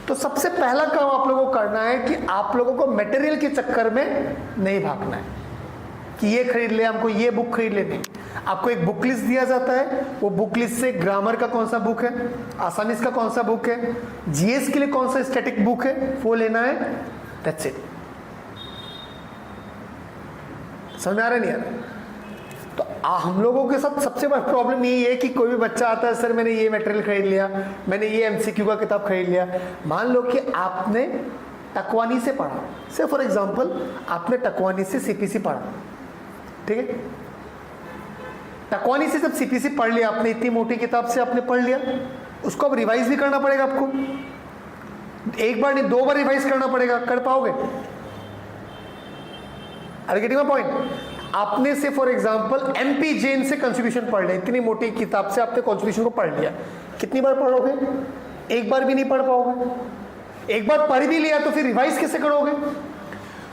तो सबसे पहला काम आप लोगों को करना है कि आप लोगों को मटेरियल के चक्कर में नहीं भागना है कि ये खरीद ले, हमको ये बुक खरीद ले। नहीं, आपको एक बुक लिस्ट दिया जाता है, वो बुक लिस्ट से ग्रामर का कौन सा बुक है, आसामीज का कौन सा बुक है, जीएस के लिए कौन सा स्टैटिक बुक है, वो लेना है। That's it. समझ में आ रहा है नहीं आ रहा? तो हम लोगों के साथ सबसे बड़ा प्रॉब्लम यही है कि कोई भी बच्चा आता है, सर मैंने ये मटेरियल खरीद लिया, मैंने ये एमसीक्यू का किताब खरीद लिया। मान लो कि आपने टकवानी से पढ़ा, से फॉर एग्जांपल आपने टकवानी से सीपीसी पढ़ा, ठीक है? टकवानी से जब सीपीसी पढ़ लिया आपने, इतनी मोटी किताब से आपने पढ़ लिया, उसको अब रिवाइज भी करना पड़ेगा आपको। एक बार नहीं, 2 बार रिवाइज करना पड़ेगा। कर पाओगे? Are you getting my point? आपने से फॉर एग्जांपल एमपी जैन से कॉन्स्टिट्यूशन पढ़ लिया, इतनी मोटी किताब से आपने कॉन्स्टिट्यूशन को पढ़ लिया, कितनी बार पढ़ोगे? एक बार भी नहीं पढ़ पाओगे। एक बार पढ़ भी लिया तो फिर रिवाइज कैसे करोगे?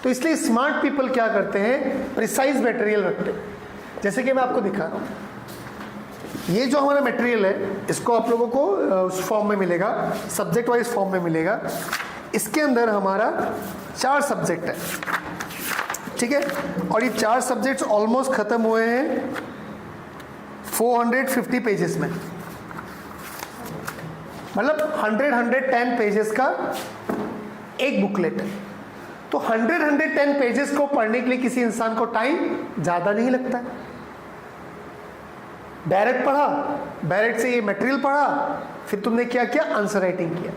तो इसलिए स्मार्ट पीपल क्या करते हैं, प्रिसाइज मटेरियल रखते हैं। जैसे कि मैं आपको दिखा रहा हूं, ये जो हमारा मटेरियल है, इसको आप लोगों को उस फॉर्म में मिलेगा, सब्जेक्ट वाइज फॉर्म में मिलेगा। इसके अंदर हमारा 4 सब्जेक्ट है, ठीक है? और ये 4 सब्जेक्ट्स ऑलमोस्ट खत्म हुए हैं 450 पेजेस में, मतलब 110 पेजेस का एक बुकलेट है। तो 110 पेजेस को पढ़ने के लिए किसी इंसान को टाइम ज्यादा नहीं लगता है। डायरेक्ट पढ़ा, डायरेक्ट से ये मटेरियल पढ़ा, फिर तुमने क्या किया? आंसर राइटिंग किया।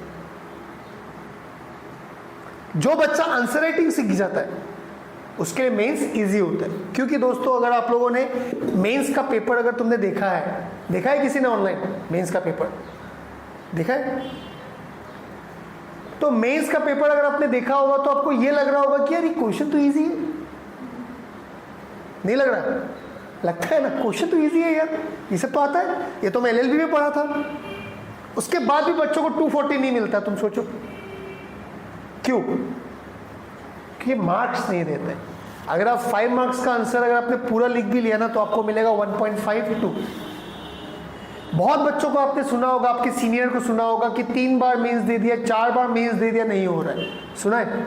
जो बच्चा आंसर राइटिंग सीख जाता है उसके लिए मेंस इजी होता है। क्योंकि दोस्तों अगर आप लोगों ने मेंस का पेपर अगर तुमने देखा है किसी ने ऑनलाइन मेंस का पेपर देखा है? तो मेंस का पेपर अगर आपने देखा होगा तो आपको ये लग रहा होगा कि यार ये क्वेश्चन तो इजी है, नहीं लग रहा? लगता है ना, क्वेश्चन तो इजी है यार, ये सब तो आता है, ये तो मैं LLB में पढ़ा था। उसके बाद भी बच्चों को 240 नहीं मिलता, तुम सोचो क्यों? कि मार्क्स नहीं देते। अगर आप 5 मार्क्स का आंसर अगर आपने पूरा लिख भी लिया ना तो आपको मिलेगा 1.52। बहुत बच्चों को आपने सुना होगा, आपके सीनियर को सुना होगा कि 3 बार मेंस दे दिया, 4 बार मेंस दे दिया, नहीं हो रहा है, सुना है?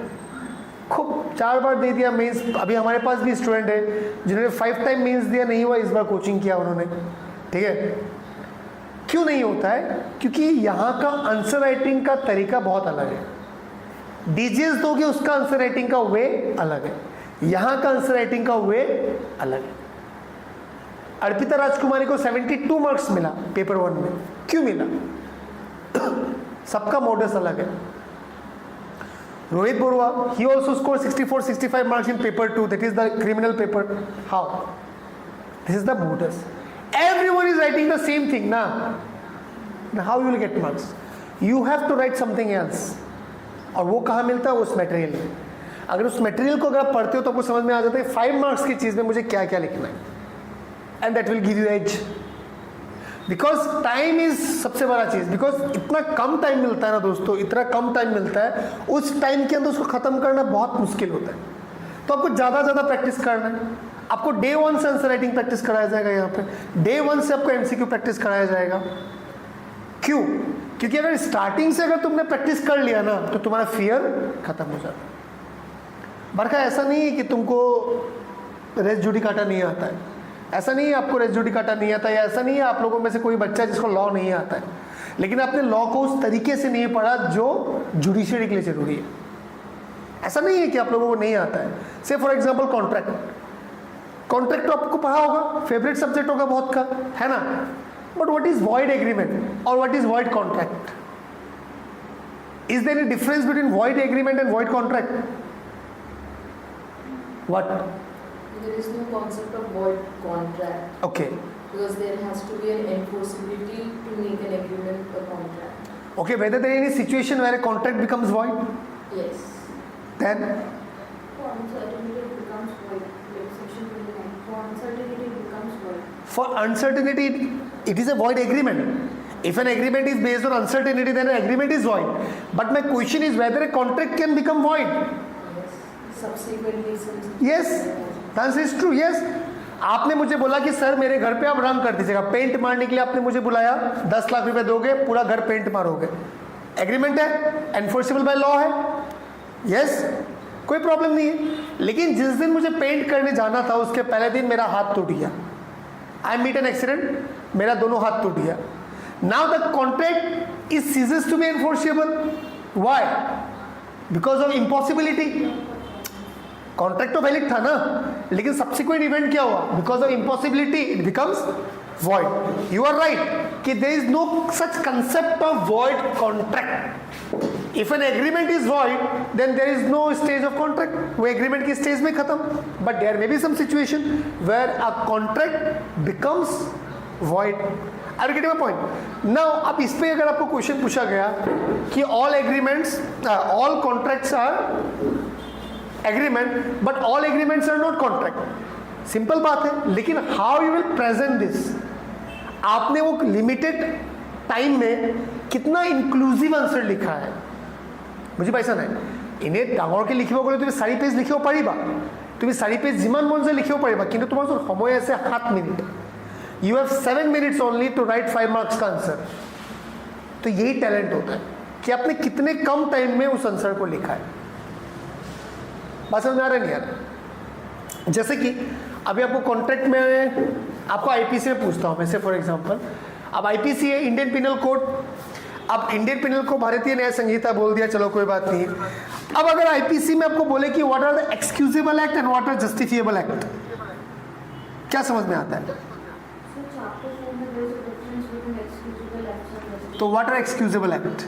खूब 4 बार दे दिया मेंस। अभी हमारे पास भी स्टूडेंट है जिन्होंने 5 टाइम मेंस दिया, नहीं हुआ, इस बार कोचिंग किया उन्होंने, ठीक है? क्यों नहीं होता है? क्योंकि यहाँ का आंसर राइटिंग का तरीका बहुत अलग है। DGS दोगे उसका आंसर राइटिंग का वे अलग है, यहाँ का आंसर राइटिंग का वे अलग है। अर्पिता राजकुमारी को 72 मार्क्स मिला पेपर 1 में, क्यों मिला? सबका मोडस अलग है। Rohit Borooah, he also scored 64-65 marks in paper 2, that is the criminal paper. How? This is the modus. Everyone is writing the same thing, na? Now how you will get marks? You have to write something else. और वो कहाँ मिलता है? उस material में। अगर उस material को अगर आप पढ़ते हो तो आपको समझ में आ जाता है 5 मार्क्स की चीज़ में मुझे क्या क्या लिखना है, and that will give you edge. Because time इज सबसे बड़ा चीज़। बिकॉज इतना कम टाइम मिलता है ना दोस्तों, इतना कम टाइम मिलता है, उस टाइम के अंदर उसको ख़त्म करना बहुत मुश्किल होता है। तो आपको ज़्यादा ज़्यादा प्रैक्टिस करना है। आपको डे 1 से आंसर राइटिंग प्रैक्टिस कराया जाएगा, यहाँ पे डे 1 से आपको MCQ प्रैक्टिस कराया जाएगा। क्यों? क्योंकि अगर स्टार्टिंग से अगर तुमने प्रैक्टिस कर लिया ना तो तुम्हारा फियर खत्म हो जाता है। बरखा ऐसा नहीं है कि तुमको रेस जुडिकाटा नहीं आता है, ऐसा नहीं है आपको रेस जुडिकाटा नहीं आता है, या ऐसा नहीं है आप लोगों में से कोई बच्चा जिसको लॉ नहीं आता है, लेकिन आपने लॉ को उस तरीके से नहीं पढ़ा जो जुडिशरी के लिए जरूरी है। ऐसा नहीं है कि आप लोगों को नहीं आता है। से फॉर एग्जाम्पल कॉन्ट्रैक्ट तो आपको पढ़ा होगा, फेवरेट सब्जेक्ट होगा बहुत का, है ना? But what is void agreement or what is void contract? Is there any difference between void agreement and void contract? What? There is no concept of void contract. Okay. Because there has to be an enforceability to make an agreement or contract. Okay, whether there is any situation where a contract becomes void? Yes. Then? For uncertainty it becomes void. Like section 29. For uncertainty it becomes void. For uncertainty, it is a void agreement. If an agreement is based on uncertainty, then an agreement is void. But my question is whether a contract can become void. Subsequently, yes, the answer is true. Yes. आपने मुझे बोला कि sir मेरे घर पे आप रंग कर दीजिएगा, पेंट मारने के लिए आपने मुझे बुलाया, 10 लाख रुपए दोगे, पूरा घर पेंट मारोगे, एग्रीमेंट है, एनफोर्सेबल बाय लॉ है, यस, कोई प्रॉब्लम नहीं है। लेकिन जिस दिन मुझे पेंट करने जाना था उसके पहले दिन मेरा हाथ टूट गया, आई मीट एन एक्सीडेंट, मेरा दोनों हाथ टूट गया। Now the contract is ceases to be enforceable, why? Because of impossibility. Contract तो वैलिड था ना, लेकिन सब्सिक्वेंट इवेंट क्या हुआ? Because of impossibility it becomes void. You are right कि there is no such concept of void contract. If an agreement is void then there is no stage of contract, वो agreement की stage में खत्म। But there may be some situation where a contract becomes void. I will get my point now. अब इस पे अगर आपको question पूछा गया कि all agreements all contracts are agreement but all agreements are not contract, simple बात है। लेकिन how you will present this? आपने वो लिमिटेड टाइम में कितना इंक्लूसिव आंसर लिखा है मुझे पैसा नहीं इन्हें डाঙरকে লিখিব গলে তুমি 4 পেজ লিখিব পাৰিবা, তুমি 4 পেজ যিমান মন যায় লিখিব পাৰিবা, কিন্তু তোমাৰ সময় আছে 7 মিনিট। You have 7 minutes only to write 5 marks का आंसर। तो यही टैलेंट होता है कि आपने कितने कम टाइम में उस आंसर को लिखा है। बात समझ में आ रहा है नहीं यार? जैसे कि अभी आपको कॉन्ट्रैक्ट में आपको आईपीसी में पूछता हूँ मैं से फॉर एग्जांपल, अब आईपीसी है इंडियन पिनल कोड। अब इंडियन पिनल को भारतीय न्याय संहिता बोल दिया, चलो कोई बात नहीं। अब अगर आईपीसी में आपको बोले कि what are the excusable act and what are justifiable act, क्या समझ में आता है? तो what are excusable act?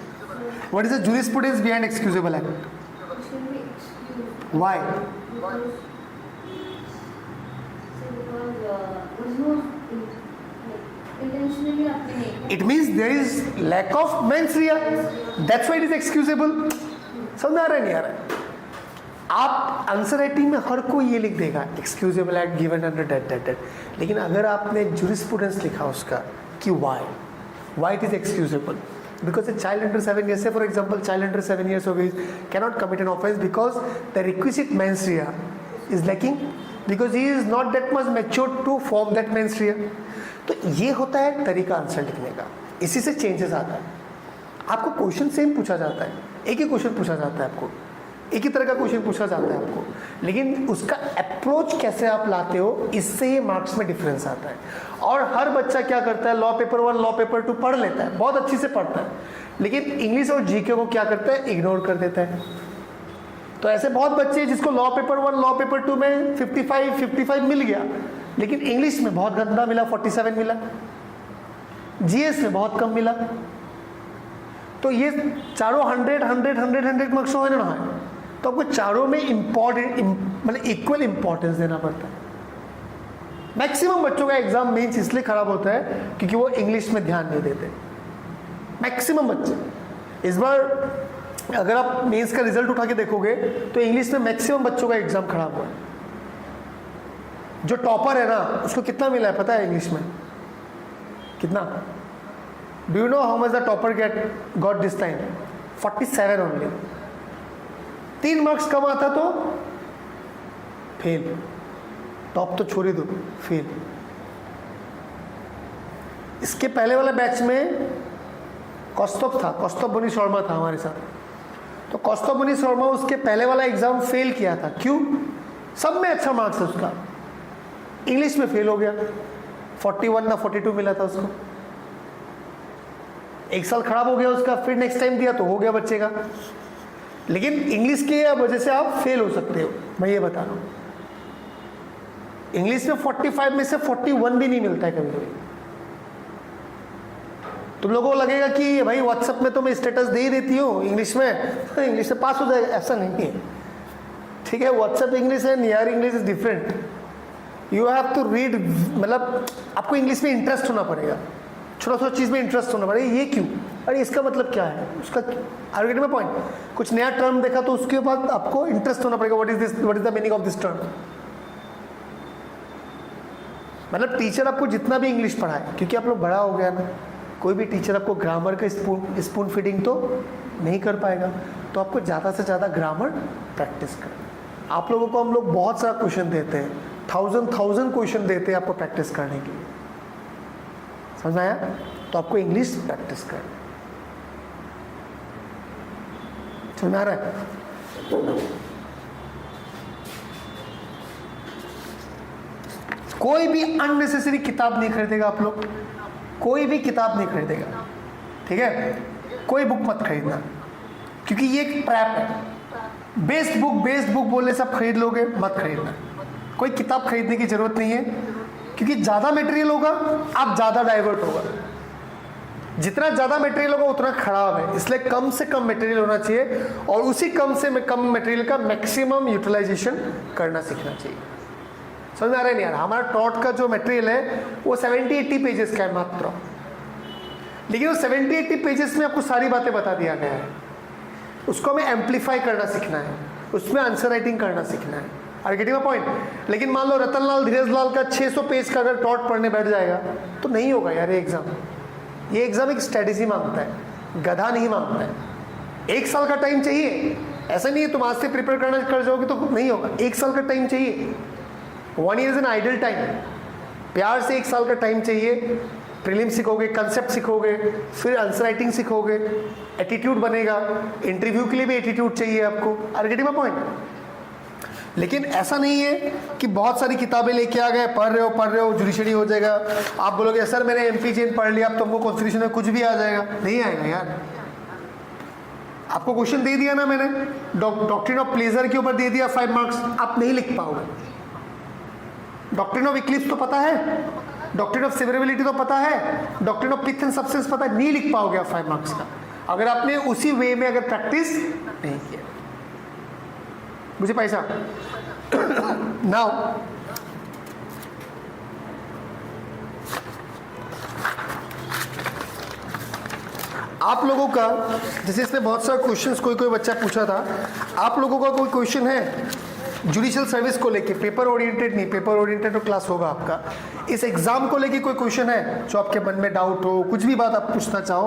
What is the jurisprudence behind excusable act? Why? Intentionally आपने नहीं It means there is lack of menstruation. That's why it is excusable. समझ में आ रहा है नहीं आ रहा है? आप आंसर राइटिंग में हर कोई ये लिख देगा excusable act given under date, लेकिन अगर आपने जूरिस्प्रूडेंस लिखा उसका कि why it is excusable, because a child under 7 years, say for example child under 7 years of age cannot commit an offense because the requisite menstruation is lacking, because he is not that much matured to form that menstruation. तो ये होता है तरीका answer लिखने का, इसी से changes आता है. आपको क्वेश्चन सेम पूछा जाता है, एक ही क्वेश्चन पूछा जाता है आपको, एक ही तरह का क्वेश्चन पूछा जाता है आपको, लेकिन उसका अप्रोच कैसे आप लाते हो इससे ये मार्क्स में डिफरेंस आता है. और हर बच्चा क्या करता है, लॉ पेपर 1 लॉ पेपर 2 पढ़ लेता है, बहुत अच्छी से पढ़ता है, लेकिन इंग्लिश और जीके को क्या करता है, इग्नोर कर देता है. तो ऐसे बहुत बच्चे हैं जिसको लॉ पेपर 1 लॉ पेपर 2 में 55 मिल गया, लेकिन इंग्लिश में बहुत गंदा मिला, 47 मिला, जीएस में बहुत कम मिला. तो ये चारों 100 मार्क्स हो ना है, तो आपको चारों में इम्पोर्टेंट मतलब इक्वल इंपॉर्टेंस देना पड़ता है. मैक्सिमम बच्चों का एग्जाम मेंस इसलिए खराब होता है क्योंकि वो इंग्लिश में ध्यान नहीं देते. मैक्सिमम बच्चे, इस बार अगर आप मेंस का रिजल्ट उठा के देखोगे तो इंग्लिश में मैक्सिमम बच्चों का एग्जाम खराब हुआ है. जो टॉपर है ना उसको कितना मिला है पता है इंग्लिश में? कितना? Do you know how much the topper got this time? 47 only. 3 marks कम आता तो फेल. टॉप तो छोड़ ही दो, फेल. इसके पहले वाले बैच में कौस्तुभ था, कौस्तुभ बनी शर्मा था हमारे साथ. तो कौस्तुभ बनी शर्मा उसके पहले वाला एग्जाम फेल किया था. क्यों? सब में अच्छा मार्क्स है उसका, इंग्लिश में फेल हो गया. 41 ना 42 मिला था उसको. एक साल खराब हो गया उसका, फिर नेक्स्ट टाइम दिया तो हो गया बच्चे का. लेकिन इंग्लिश की वजह से आप फेल हो सकते हो, मैं ये बता रहा हूं. इंग्लिश में 45 में से 41 भी नहीं मिलता है कभी कभी. तुम लोगों को लगेगा कि भाई व्हाट्सएप में तो मैं स्टेटस दे ही देती हूँ इंग्लिश में, तो इंग्लिश से पास हो जाएगा, ऐसा नहीं है. ठीक है, व्हाट्सएप इंग्लिश है, near English is different. You have to read, मतलब आपको इंग्लिश में इंटरेस्ट होना पड़ेगा, छोटा छोटा चीज़ में इंटरेस्ट होना पड़ेगा. ये क्यों, अरे इसका मतलब क्या है, उसका आर्गुमेंट में पॉइंट, कुछ नया टर्म देखा तो उसके बाद आपको इंटरेस्ट होना पड़ेगा. What is this, what is the meaning of this term. मतलब टीचर आपको जितना भी इंग्लिश पढ़ाए, क्योंकि आप लोग बड़ा हो गया ना, कोई भी टीचर आपको ग्रामर का स्पून फीडिंग तो नहीं कर पाएगा. तो आपको ज़्यादा से ज़्यादा ग्रामर प्रैक्टिस करना. आप लोगों को हम लोग बहुत सारा क्वेश्चन देते हैं, 1000 क्वेश्चन देते हैं आपको प्रैक्टिस करने के लिए. समझ आया? तो आपको इंग्लिश प्रैक्टिस करना. समझ आ रहा है? कोई भी अननेसेसरी किताब नहीं खरीदेगा आप लोग, कोई भी किताब नहीं खरीदेगा. ठीक है, कोई बुक मत खरीदना, क्योंकि ये एक ट्रैप है. बेस्ट बुक बोलने से आप खरीद लोगे, मत खरीदना. कोई किताब खरीदने की जरूरत नहीं है, क्योंकि ज़्यादा मटेरियल होगा आप ज़्यादा डाइवर्ट होगा. जितना ज़्यादा मटेरियल होगा उतना खराब है. इसलिए कम से कम मटेरियल होना चाहिए, और उसी कम से कम मटेरियल का मैक्सिमम यूटिलाइजेशन करना सीखना चाहिए. समझ में आ रहा है नहीं यार? हमारा टॉट का जो मटेरियल है वो 70-80 पेजेस का है मात्र, लेकिन वो 70-80 पेजेस में आपको सारी बातें बता दिया गया है. उसको हमें एम्पलीफाई करना सीखना है, उसमें आंसर राइटिंग करना सीखना है. Are getting my point? लेकिन मान लो रतन लाल धीरज लाल का 600 पेज का अगर टॉट पढ़ने बैठ जाएगा तो नहीं होगा यार. ये एग्जाम एक स्ट्रेटेजी मांगता है, गधा नहीं मांगता है. 1 साल का टाइम चाहिए. ऐसा नहीं है तुम आज से प्रिपेयर करना कर जाओगे तो नहीं होगा. 1 साल का टाइम चाहिए. 1 year is an idle time. प्यार से 1 साल का टाइम चाहिए. प्रीलिम सीखोगे, कंसेप्ट सीखोगे, फिर आंसर राइटिंग सीखोगे, एटीट्यूड बनेगा. इंटरव्यू के लिए भी एटीट्यूड चाहिए आपको. Are getting my point? लेकिन ऐसा नहीं है कि बहुत सारी किताबें लेके आ गए, पढ़ रहे हो जुडिशरी हो जाएगा. आप बोलोगे सर मैंने एमपी जैन पढ़ लिया, अब तुमको कॉन्स्टिट्यूशन में कुछ भी आ जाएगा. नहीं आएगा यार. आपको क्वेश्चन दे दिया ना मैंने, डॉक्ट्रिन ऑफ प्लेजर के ऊपर दे दिया 5 मार्क्स, आप नहीं लिख पाओगे. डॉक्ट्रिन ऑफ इक्लिप्स तो पता है, डॉक्ट्रिन ऑफ सेवरेबिलिटी तो पता है, doctrine of pith and substance पता है, नहीं लिख पाओगे आप 5 मार्क्स का अगर आपने उसी वे में अगर प्रैक्टिस नहीं किया. मुझे पैसा नाउ आप लोगों का, जैसे इसमें बहुत सारा क्वेश्चंस कोई बच्चा पूछा था, आप लोगों का कोई क्वेश्चन है जुडिशियल सर्विस को लेके? पेपर ओरिएंटेड नहीं, पेपर ओरिएंटेड तो क्लास होगा आपका। इस एग्जाम को लेके कोई क्वेश्चन है जो आपके मन में डाउट हो, कुछ भी बात आप पूछना चाहो,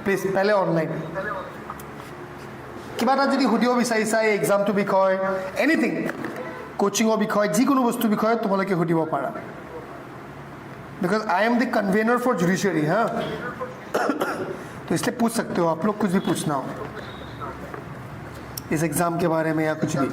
प्लीज पहले ऑनलाइन কিবা এটা যদি সুধিব বিচাৰিছা এই এক্সামটোৰ বিষয়ে, এনিথিং, কোচিঙৰ বিষয়ে, যিকোনো বস্তুৰ বিষয়ে তোমালোকে সুধিব পাৰা, because I am the convener for judiciary. हाँ, तो इसलिए पूछ सकते हो आप लोग, कुछ भी पूछना हो इस एग्ज़ाम के बारे में या कुछ भी।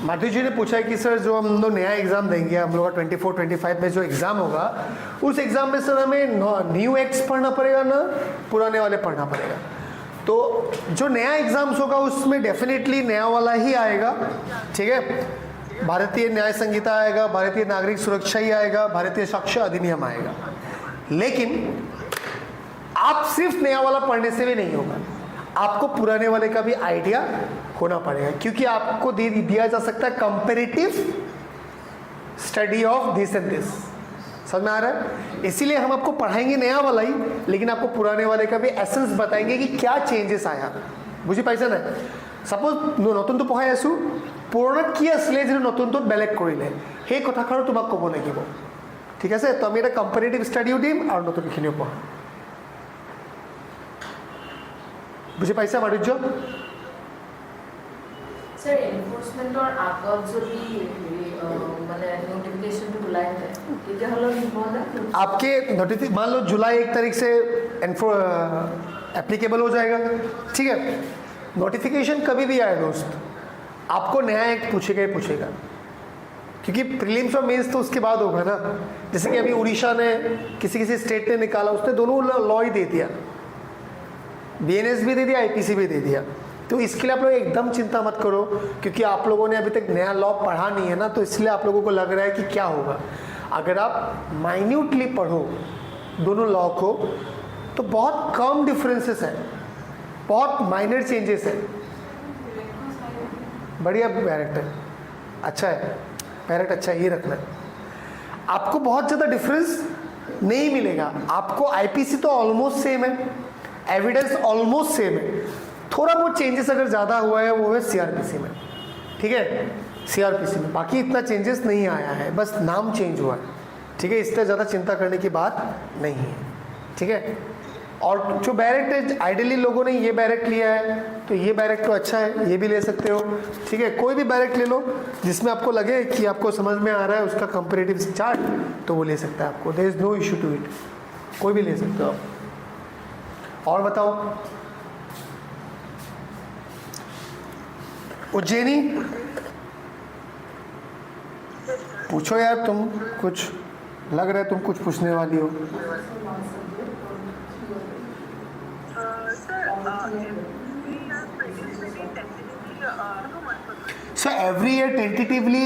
माधुरी जी ने पूछा है कि सर जो हम लोग नया एग्ज़ाम देंगे, हम लोग का 24-25 में जो एग्ज़ाम होगा, उस एग्ज़ाम में सर हमें न्यू एक्ट्स पढ़ना पड़ेगा ना पुराने वाले पढ़ना पड़ेगा? तो जो नया एग्ज़ाम्स होगा उसमें डेफिनेटली नया वाला ही आएगा, ठीक है। भारतीय न्याय संहिता आएगा, भारतीय नागरिक सुरक्षा ही आएगा, भारतीय साक्ष्य अधिनियम आएगा। लेकिन आप सिर्फ नया वाला पढ़ने से भी नहीं होगा, आपको पुराने वाले का भी आइडिया होना पड़ेगा, क्योंकि आपको दिया जा सकता है comparative study of this and this. समझ में आ रहा है? इसीलिए हम आपको पढ़ाएंगे नया वाला ही, लेकिन आपको पुराने वाले का भी एसेंस बताएंगे कि क्या चेंजेस आया। बुझी पाइछा ना? सपोज नतुन तो पढ़ाई आसो, पुराना कि आছিলে जे नतुन तो बेलेग करिले, সেই কথাষাৰো তোমাক ক'ব লাগিব, ঠিক আছে? তো আমি এটা কম্পাৰেটিভ ষ্টাডিও দিম আৰু নতুনখিনিও পঢ়াম। বুঝি পাইছা মাধুৰ্য? सर एनफोर्समेंटर আগত যদি মানে নোটিফিকেशन ওলাই যায় তেতিয়া হলো নিবনা आपके नोटिफिकेशन मान लो जुलाई 1 तारीख से एप्लीकेबल हो जाएगा, ठीक है। नोटिफिकेशन कभी भी आए दोस्त, आपको नया एक्ट पूछेगा ही पूछेगा, क्योंकि प्रीलिम्स और मेंस तो उसके बाद होगा ना। जैसे कि अभी उड़ीसा ने किसी स्टेट ने निकाला, उसने दोनों लॉ ही दे दिया, बीएनएस भी दे दिया, आईपीसी भी दे दिया। तो इसके लिए आप लोग एकदम चिंता मत करो, क्योंकि आप लोगों ने अभी तक नया लॉ पढ़ा नहीं है ना, तो इसलिए आप लोगों को लग रहा है कि क्या होगा। अगर आप माइन्यूटली पढ़ो दोनों लॉ को तो बहुत कम डिफरेंसेस है, बहुत माइनर चेंजेस है। बढ़िया बैरेक्ट है, अच्छा है बैरेक्ट, अच्छा है, ये रखना है। आपको बहुत ज़्यादा डिफरेंस नहीं मिलेगा। आपको आईपीसी तो ऑलमोस्ट सेम है, एविडेंस ऑलमोस्ट सेम है, थोड़ा बहुत चेंजेस अगर ज़्यादा हुआ है वो है सीआरपीसी में, ठीक है, सीआरपीसी में। बाकी इतना चेंजेस नहीं आया है, बस नाम चेंज हुआ है, ठीक है। इससे ज़्यादा चिंता करने की बात नहीं है, ठीक है। और जो बैरेक्ट है, आइडियली लोगों ने ये बैरेक्ट लिया है तो ये बैरेक्ट तो अच्छा है, ये भी ले सकते हो, ठीक है। कोई भी बैरेक्ट ले लो जिसमें आपको लगे कि आपको समझ में आ रहा है उसका कंपेरेटिव चार्ट, तो वो ले सकता है आपको, there is no issue to it, कोई भी ले सकते हो आप। और बताओ उज्जैनी, पूछो यार, तुम कुछ लग रहा है तुम कुछ पूछने वाली हो। So every year tentatively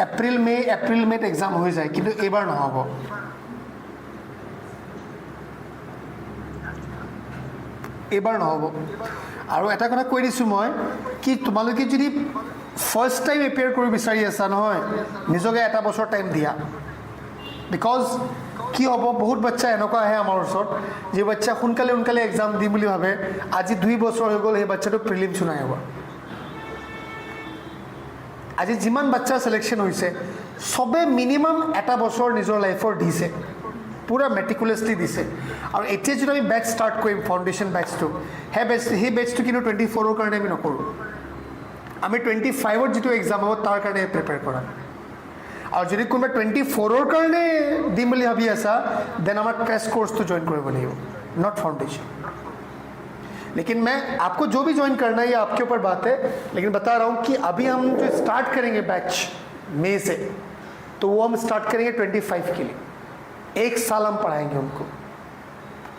April में एग्जाम हो जाए, किन्तु एबार নহব। एबार নহব। और एटा कथा কৈ দিছোঁ মই कि তোমালোকে যদি ফাৰ্ষ্ট টাইম এপিয়াৰ কৰিব বিচাৰি আছা নহয়, নিজকে এটা বছৰ টাইম দিয়া। বিকজ কি হ'ব, বহুত বাচ্চা এনেকুৱা আহে আমাৰ ওচৰত যে বাচ্চা সোনকালে এক্সাম দিম বুলি ভাবে, আজি 2 বছৰ হৈ গ'ল, সেই বাচ্চাটো প্ৰিলিমছ নাই হ'ব। আজি যিমান বাচ্চা সিলেকশ্যন হৈছে সবে মিনিমাম এটা বছৰ নিজৰ লাইফৰ দিছে, পুৰা মেটিকুলাছলি দিছে। আৰু এতিয়া যদি আমি বেচ ষ্টাৰ্ট কৰিম ফাউণ্ডেশ্যন বেচটো, সেই বেচটো কিন্তু 24ৰ কাৰণে আমি নকৰোঁ, আমি 25ত যিটো এক্সাম হ'ব তাৰ কাৰণে প্ৰিপেয়াৰ কৰাম। আৰু যদি কোনোবা 24ৰ কাৰণে দিম বুলি ভাবি আছা, দেন আমাৰ ক্ৰেছ কোৰ্सটো জইন কৰিব লাগিব, নট फाउंडेशन। लेकिन मैं आपको जो भी ज्वाइन करना है ये आपके ऊपर बात है, लेकिन बता रहा हूँ कि अभी हम जो स्टार्ट करेंगे बैच मई से, तो वो हम स्टार्ट करेंगे 25 के लिए। 1 साल हम पढ़ाएंगे उनको,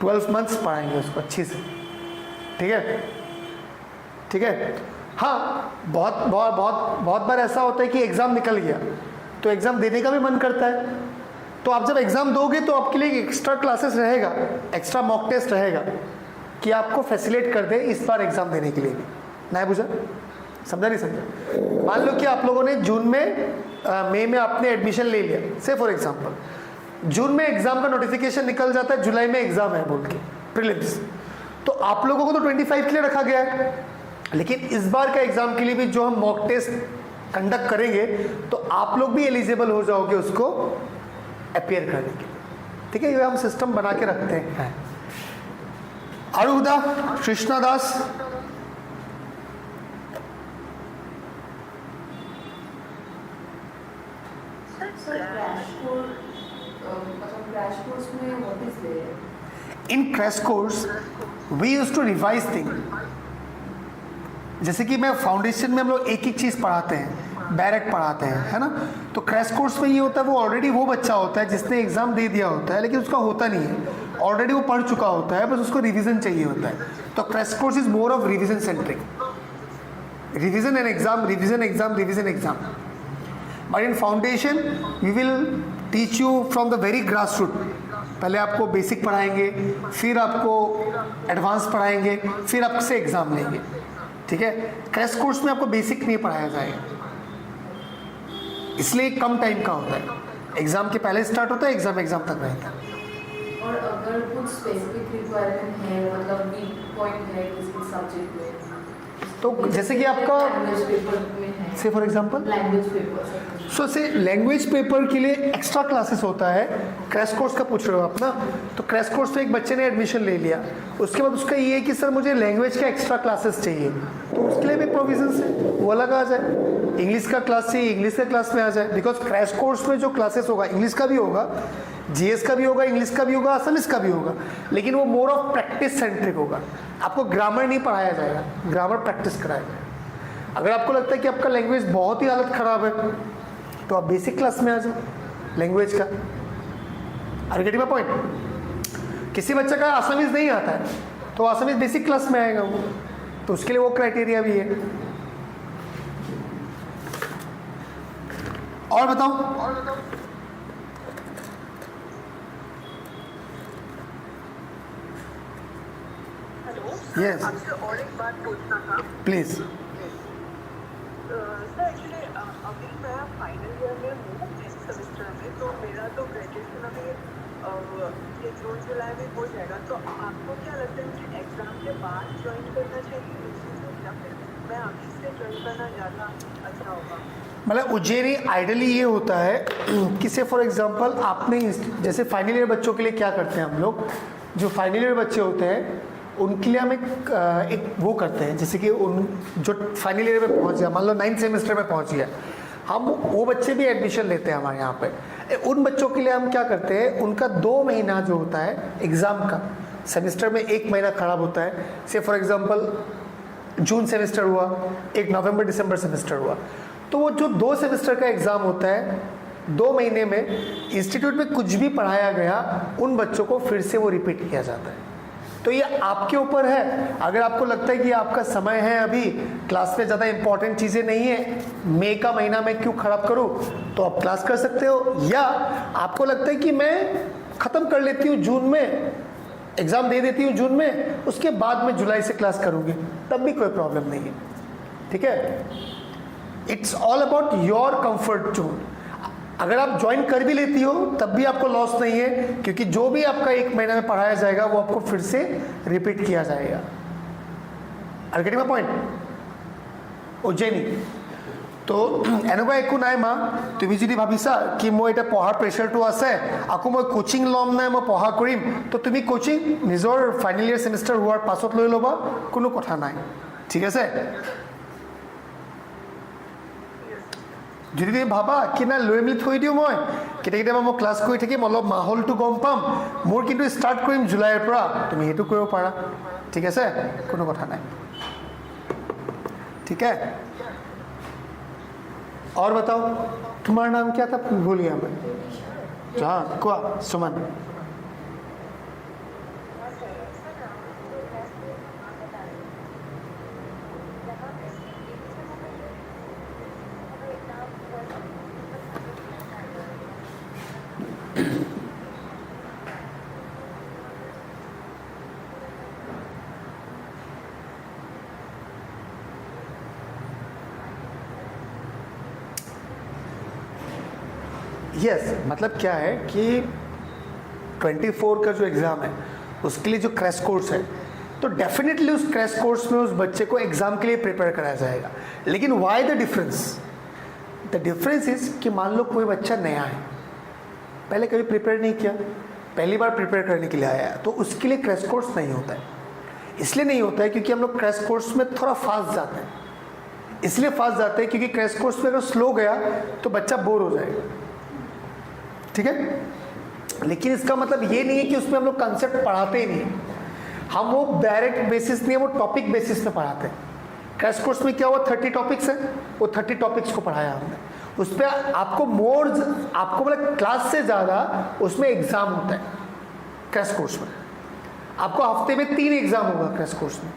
12 मंथ्स पढ़ाएंगे उसको अच्छी से, ठीक है, ठीक है। हाँ, बहुत बार ऐसा होता है कि एग्ज़ाम निकल गया तो एग्ज़ाम देने का भी मन करता है, तो आप जब एग्ज़ाम दोगे तो आपके लिए एक्स्ट्रा क्लासेस रहेगा, एक्स्ट्रा मॉक टेस्ट रहेगा कि आपको फैसिलिटेट कर दे इस बार एग्ज़ाम देने के लिए भी, नहीं बुझा? समझा नहीं समझा? मान लो कि आप लोगों ने जून में मई में आपने एडमिशन ले लिया, से फॉर एग्जांपल जून में एग्जाम का नोटिफिकेशन निकल जाता है, जुलाई में एग्जाम है बोल के प्रीलिम्स, तो आप लोगों को तो 25 के लिए रखा गया है, लेकिन इस बार का एग्जाम के लिए भी जो हम मॉक टेस्ट कंडक्ट करेंगे तो आप लोग भी एलिजिबल हो जाओगे उसको अपीयर करने के लिए। ठीक है, ये हम सिस्टम बना के रखते हैं। अरुदा कृष्णा दास, क्रैश कोर्स में what is there? In crash course we use to revise thing. जैसे कि मैं फाउंडेशन में हम लोग एक एक चीज़ पढ़ाते हैं, बैरक पढ़ाते हैं, है ना। तो क्रैश कोर्स में ये होता है, वो ऑलरेडी वो बच्चा होता है जिसने एग्जाम दे दिया होता है, लेकिन उसका होता नहीं है, ऑलरेडी वो पढ़ चुका होता है, बस उसको रिवीजन चाहिए होता है। तो crash course is more of revision centric, revision and exam, revision exam, revision exam. But in foundation we will teach you from the very grass root. पहले आपको बेसिक पढ़ाएंगे, फिर आपको एडवांस पढ़ाएंगे, फिर आपसे एग्जाम लेंगे। ठीक है, क्रैश कोर्स में आपको बेसिक नहीं पढ़ाया जाएगा, इसलिए कम टाइम का होता है। एग्जाम के पहले स्टार्ट होता है, एग्जाम तक रहता है। और अगर कुछ स्पेसिफिक रिक्वायरमेंट है, मतलब वीक पॉइंट है किसी सब्जेक्ट में, तो जैसे कि आपका लैंग्वेज पेपर में है, से फॉर एग्जांपल लैंग्वेज पेपर, सो से लैंग्वेज पेपर के लिए एक्स्ट्रा क्लासेस होता है। क्रैश कोर्स का पूछ रहे हो आप ना, तो क्रैश कोर्स में एक बच्चे ने एडमिशन ले लिया, उसके बाद उसका ये है कि सर मुझे लैंग्वेज का एक्स्ट्रा क्लासेस चाहिए, तो उसके लिए भी प्रोविजंस है, वो अलग आ जाए। इंग्लिश का क्लास चाहिए, इंग्लिश के क्लास में आ जाए, बिकॉज क्रैश कोर्स में जो क्लासेस होगा, इंग्लिश का भी होगा, जीएस का भी होगा, इंग्लिश का भी होगा, असमिस का भी होगा, लेकिन वो मोर ऑफ प्रैक्टिस सेंट्रिक होगा। आपको ग्रामर नहीं पढ़ाया जाएगा, ग्रामर प्रैक्टिस कराया जाएगा। अगर आपको लगता है कि आपका लैंग्वेज बहुत ही हालत ख़राब है, तो आप बेसिक क्लास में आ जाओ लैंग्वेज का। Are getting my point? किसी बच्चे का असमिस नहीं आता है, तो असमिस बेसिक क्लास में आएगा वो, तो उसके लिए वो क्राइटेरिया भी है। और बताओ, यस आपसे और एक बात पूछना था प्लीज। सर। एक्चुअली अभी मैं फाइनल ईयर में हूँ, इस सेमेस्टर में, तो मेरा तो ग्रेजुएशन अभी ये जून जुलाई में हो जाएगा। तो आपको क्या लगता है कि एग्ज़ाम के बाद ज्वाइन करना चाहिए या फिर मैं अभी से ज्वाइन करना ज़्यादा अच्छा होगा? मतलब उज्जैनी आइडली ये होता है कि से फॉर एग्जांपल आपने जैसे फाइनल ईयर बच्चों के लिए क्या करते हैं हम लोग, जो फाइनल ईयर बच्चे होते हैं उनके लिए हम एक वो करते हैं, जैसे कि उन जो फाइनल ईयर में पहुंच गया, मान लो 9th सेमेस्टर में पहुंच गया, हम वो बच्चे भी एडमिशन लेते हैं हमारे यहाँ पे। उन बच्चों के लिए हम क्या करते हैं, उनका 2 महीना जो होता है एग्ज़ाम का, सेमेस्टर में 1 महीना खराब होता है। से फॉर एग्जांपल जून सेमेस्टर हुआ, एक नवंबर दिसंबर सेमेस्टर हुआ, तो वो जो 2 सेमेस्टर का एग्ज़ाम होता है, 2 महीने में इंस्टीट्यूट में कुछ भी पढ़ाया गया उन बच्चों को फिर से वो रिपीट किया जाता है। तो ये आपके ऊपर है, अगर आपको लगता है कि आपका समय है, अभी क्लास में ज़्यादा इंपॉर्टेंट चीज़ें नहीं है, मई का महीना मैं क्यों ख़राब करूँ, तो आप क्लास कर सकते हो। या आपको लगता है कि मैं ख़त्म कर लेती हूँ जून में, एग्ज़ाम दे देती हूँ जून में, उसके बाद मैं जुलाई से क्लास करूँगी, तब भी कोई प्रॉब्लम नहीं है। ठीक है, it's all about your comfort zone. अगर आप ज्वाइन कर भी लेती हो तब भी आपको लॉस नहीं है, क्योंकि जो भी आपका 1 महीना में पढ़ाया जाएगा वो आपको फिर से रिपीट किया जाएगा। Are getting my point? Ujjaini तो এনেকুৱা একো নাই মা, তুমি যদি ভাবিছা কি মই এটা পঢ়াৰ প্ৰেছাৰটো আছে, আকৌ মই কোচিং ল'ম নাই, মই পঢ়া কৰিম, তো তুমি কোচিং নিজৰ ফাইনেল ইয়েৰ সেমিষ্টাৰ হোৱাৰ পাছত লৈ ল'বা, কোনো কথা নাই। ঠিক আছে? যদি তুমি ভাবা কি না লৈ মেলি থৈ দিওঁ, মই কেতিয়াবা মই ক্লাছ কৰি থাকিম, অলপ মাহলটো গম পাম, মোৰ কিন্তু ষ্টাৰ্ট কৰিম জুলাইৰ পৰা, তুমি সেইটো কৰিব পাৰা। ঠিক আছে, কোনো কথা নাই। ठीक है, और बताओ तुम्हारा नाम क्या था, भूल गया मैं। हाँ क्या सुमन? यस मतलब क्या है कि 24 का जो एग्ज़ाम है उसके लिए जो क्रैश कोर्स है, तो डेफिनेटली उस क्रैश कोर्स में उस बच्चे को एग्ज़ाम के लिए प्रिपेयर कराया जाएगा। लेकिन why the difference? The difference is कि मान लो कोई बच्चा नया है, पहले कभी प्रिपेयर नहीं किया, पहली बार प्रिपेयर करने के लिए आया है, तो उसके लिए क्रैश कोर्स नहीं होता है। इसलिए नहीं होता है क्योंकि हम लोग क्रैश कोर्स में थोड़ा फास्ट जाते हैं। इसलिए फास्ट जाते हैं क्योंकि क्रैश कोर्स में अगर स्लो गया तो बच्चा बोर हो जाएगा, ठीक है। लेकिन इसका मतलब ये नहीं है कि उसमें हम लोग कंसेप्ट पढ़ाते ही नहीं, हम वो डायरेक्ट बेसिस नहीं है, वो टॉपिक बेसिस पे पढ़ाते हैं। क्रैश कोर्स में क्या हुआ, 30 टॉपिक्स है, वो 30 टॉपिक्स को पढ़ाया हमने। उस पर आपको आपको मतलब क्लास से ज़्यादा उसमें एग्ज़ाम होता है। क्रैश कोर्स में आपको हफ्ते में 3 एग्ज़ाम होगा, क्रैश कोर्स में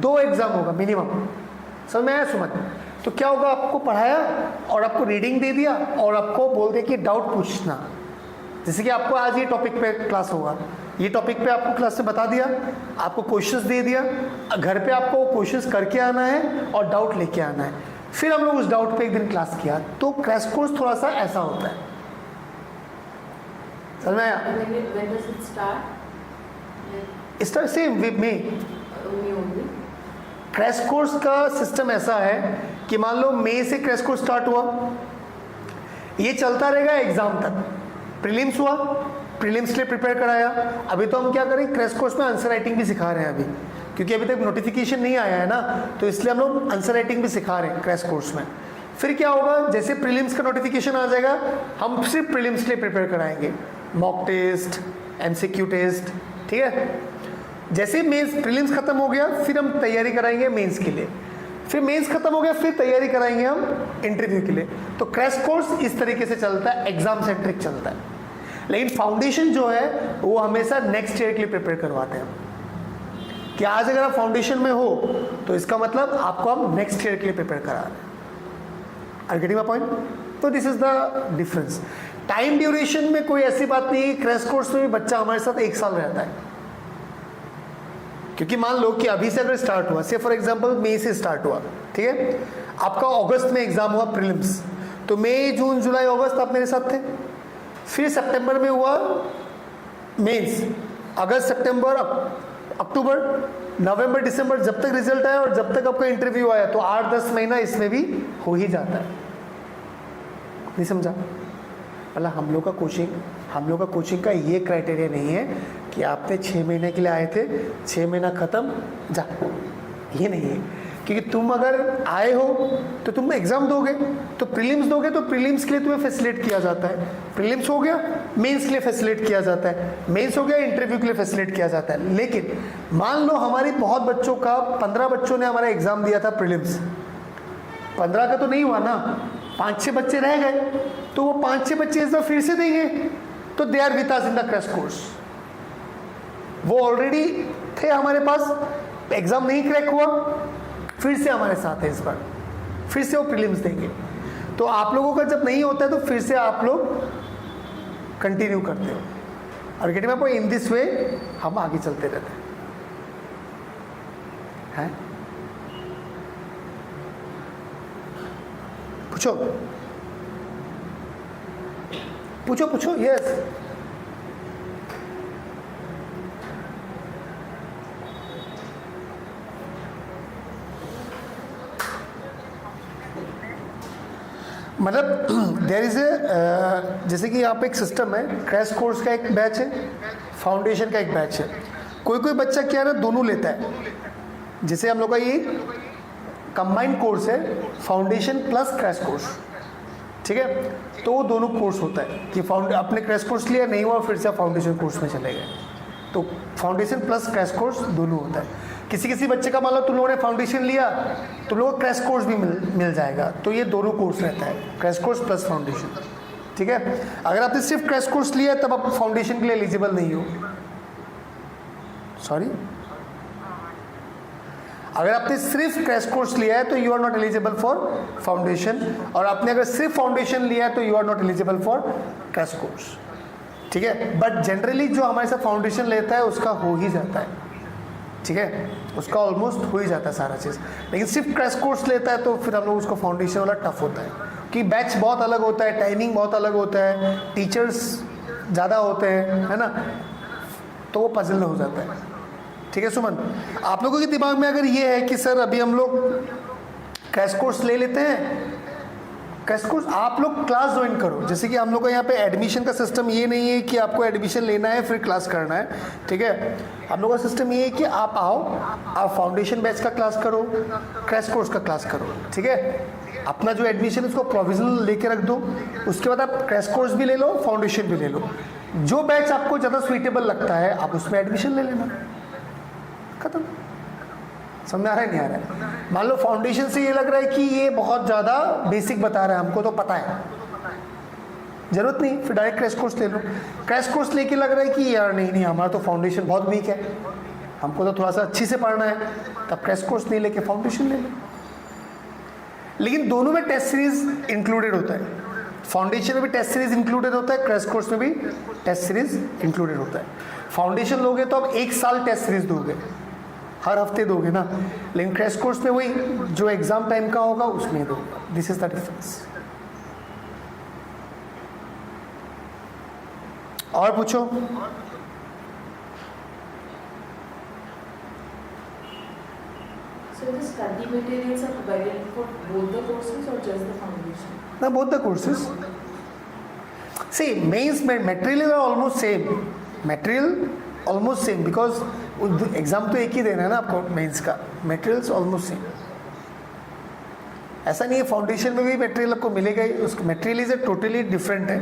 2 एग्ज़ाम होगा मिनिमम। समझ में आया सुमन? तो क्या होगा, आपको पढ़ाया और आपको रीडिंग दे दिया और आपको बोल दिया कि डाउट पूछना। जैसे कि आपको आज ये टॉपिक पे क्लास होगा, ये टॉपिक पे आपको क्लास में बता दिया, आपको क्वेश्चंस दे दिया, घर पे आपको क्वेश्चंस करके आना है और डाउट लेके आना है। फिर हम लोग उस डाउट पे एक दिन क्लास किया। तो क्रैश कोर्स थोड़ा सा ऐसा होता है। समझ में आया? When does it start? Start same with me. Me only. Crash course का सिस्टम ऐसा है कि मान लो मई से क्रैश कोर्स स्टार्ट हुआ, ये चलता रहेगा एग्जाम तक। प्रीलिम्स हुआ, प्रीलिम्स के लिए प्रिपेयर कराया। अभी तो हम क्या करें, क्रैश कोर्स में आंसर राइटिंग भी सिखा रहे हैं अभी, क्योंकि अभी तक नोटिफिकेशन नहीं आया है ना, तो इसलिए हम लोग आंसर राइटिंग भी सिखा रहे हैं क्रैश कोर्स में। फिर क्या होगा, जैसे प्रीलिम्स का नोटिफिकेशन आ जाएगा, हम सिर्फ प्रीलिम्स के लिए प्रिपेयर कराएंगे, मॉक टेस्ट, एमसीक्यू टेस्ट, ठीक है। जैसे मेंस प्रीलिम्स खत्म हो गया, फिर हम तैयारी कराएंगे मेंस के लिए, फिर मेंस खत्म हो गया, फिर तैयारी कराएंगे हम इंटरव्यू के लिए। तो क्रैश कोर्स इस तरीके से चलता है, एग्जाम सेंट्रिक चलता है। लेकिन फाउंडेशन जो है वो हमेशा नेक्स्ट ईयर के लिए प्रिपेयर करवाते हैं हम, कि आज अगर आप फाउंडेशन में हो तो इसका मतलब आपको हम नेक्स्ट ईयर के लिए प्रिपेयर करा रहे हैं। Are getting my point? तो this is the difference. Time duration में कोई ऐसी बात नहीं है, क्रैश कोर्स में भी बच्चा हमारे साथ 1 साल रहता है। क्योंकि मान लो कि अभी से अगर स्टार्ट हुआ, से फॉर एग्जांपल मई से स्टार्ट हुआ, ठीक है, आपका अगस्त में एग्जाम हुआ प्रीलिम्स, तो मई जून जुलाई अगस्त आप मेरे साथ थे। फिर सितंबर में हुआ मेंस, अगस्त सितंबर अक्टूबर नवंबर दिसंबर, जब तक रिजल्ट आया और जब तक आपका इंटरव्यू आया, तो 8-10 महीना इसमें भी हो ही जाता है। नहीं समझा? मतलब हम लोग का कोचिंग का ये क्राइटेरिया नहीं है कि आपने 6 महीने के लिए आए थे, 6 महीना खत्म जा, ये नहीं है। क्योंकि तुम अगर आए हो तो तुम एग्जाम दोगे, तो प्रीलिम्स दोगे, तो प्रीलिम्स के लिए तुम्हें फैसिलिटेट किया जाता है। प्रीलिम्स हो गया, मेंस के लिए फैसिलिटेट किया जाता है, मेंस हो गया, इंटरव्यू के लिए फैसिलिटेट किया जाता है। लेकिन मान लो हमारी बहुत बच्चों का, 15 बच्चों ने हमारा एग्जाम दिया था प्रीलिम्स, 15 का तो नहीं हुआ ना, 5-6 बच्चे रह गए, तो वो 5-6 बच्चे इस बार फिर से देंगे, तो they are with us in the crash course. वो ऑलरेडी थे हमारे पास, एग्जाम नहीं क्रैक हुआ, फिर से हमारे साथ है इस बार, फिर से वो प्रीलिम्स देंगे। तो आप लोगों का जब नहीं होता है तो फिर से आप लोग कंटिन्यू करते हो, और getting my point, in this way हम आगे चलते रहते हैं। पूछो पूछो पूछो। यस, मतलब देयर इज ए, जैसे कि यहाँ पे एक सिस्टम है, क्रैश कोर्स का एक बैच है, फाउंडेशन का एक बैच है। कोई कोई बच्चा क्या है ना, दोनों लेता है। जैसे हम लोग का ये कंबाइंड कोर्स है, फाउंडेशन प्लस क्रैश कोर्स, ठीक है। तो वो दोनों कोर्स होता है कि आपने क्रैश कोर्स लिया, नहीं हुआ, फिर से आप फाउंडेशन कोर्स में चले गए, तो फाउंडेशन प्लस क्रैश कोर्स दोनों होता है। किसी बच्चे का मान लो तुम लोगों ने फाउंडेशन लिया, तो लोगों को क्रैश कोर्स भी मिल जाएगा, तो ये दोनों कोर्स रहता है, क्रैश कोर्स प्लस फाउंडेशन, ठीक है। अगर आपने सिर्फ क्रैश कोर्स लिया तब आप फाउंडेशन के लिए एलिजिबल नहीं हो। सॉरी, अगर आपने सिर्फ क्रैश कोर्स लिया है तो you are not eligible for foundation, और आपने अगर सिर्फ फाउंडेशन लिया है तो you are not eligible for crash course, ठीक है। बट जनरली जो हमारे साथ फाउंडेशन लेता है उसका हो ही जाता है, ठीक है, उसका ऑलमोस्ट हो ही जाता है सारा चीज़। लेकिन सिर्फ क्रैश कोर्स लेता है तो फिर हम लोग उसको फाउंडेशन वाला टफ होता है, कि बैच बहुत अलग होता है, टाइमिंग बहुत अलग होता है, टीचर्स ज़्यादा होते हैं, है ना, तो वो पजल हो जाता है। ठीक है सुमन, आप लोगों के दिमाग में अगर ये है कि सर अभी हम लोग क्रैश कोर्स ले लेते हैं, क्रैश कोर्स आप लोग क्लास ज्वाइन करो। जैसे कि हम लोग का यहाँ पे एडमिशन का सिस्टम ये नहीं है कि आपको एडमिशन लेना है फिर क्लास करना है, ठीक है। हम लोग का सिस्टम ये है कि आप आओ, आप फाउंडेशन बैच का क्लास करो, क्रैश कोर्स का क्लास करो, ठीक है। अपना जो एडमिशन है उसको प्रोविजनल लेके रख दो, उसके बाद आप क्रैश कोर्स भी ले लो, फाउंडेशन भी ले लो। जो बैच आपको ज़्यादा सुइटेबल लगता है आप उसमें एडमिशन ले लेना, खत्म। समझ आ रहा है नहीं आ रहा है? मान लो फाउंडेशन से ये लग रहा है कि ये बहुत ज़्यादा बेसिक बता रहा है, हमको तो पता है, जरूरत नहीं, फिर डायरेक्ट क्रैश कोर्स ले लो। क्रैश कोर्स लेके लग रहा है कि यार नहीं हमारा तो फाउंडेशन बहुत वीक है, हमको तो थोड़ा सा अच्छी से पढ़ना है, तब क्रैश कोर्स नहीं लेके फाउंडेशन ले लो। लेकिन दोनों में टेस्ट सीरीज इंक्लूडेड होता है, फाउंडेशन में भी टेस्ट सीरीज इंक्लूडेड होता है, क्रैश कोर्स में भी टेस्ट सीरीज इंक्लूडेड होता है। फाउंडेशन लोगे तो आप 1 साल टेस्ट सीरीज दोगे, हर हफ्ते दोगे ना, लेकिन क्रैश कोर्स में वही जो एग्जाम टाइम का होगा उसमें दोगे। This is the difference. और पूछो। So the study materials are provided for both the courses or just the foundation? Now both the courses. See, mains material are almost same. Material almost same because exam तो एक ही देना है ना आपको mains का, materials almost same. ऐसा नहीं है फाउंडेशन में भी मटेरियल आपको मिलेगा ही, उसका मटेरियल इज टोटली डिफरेंट है,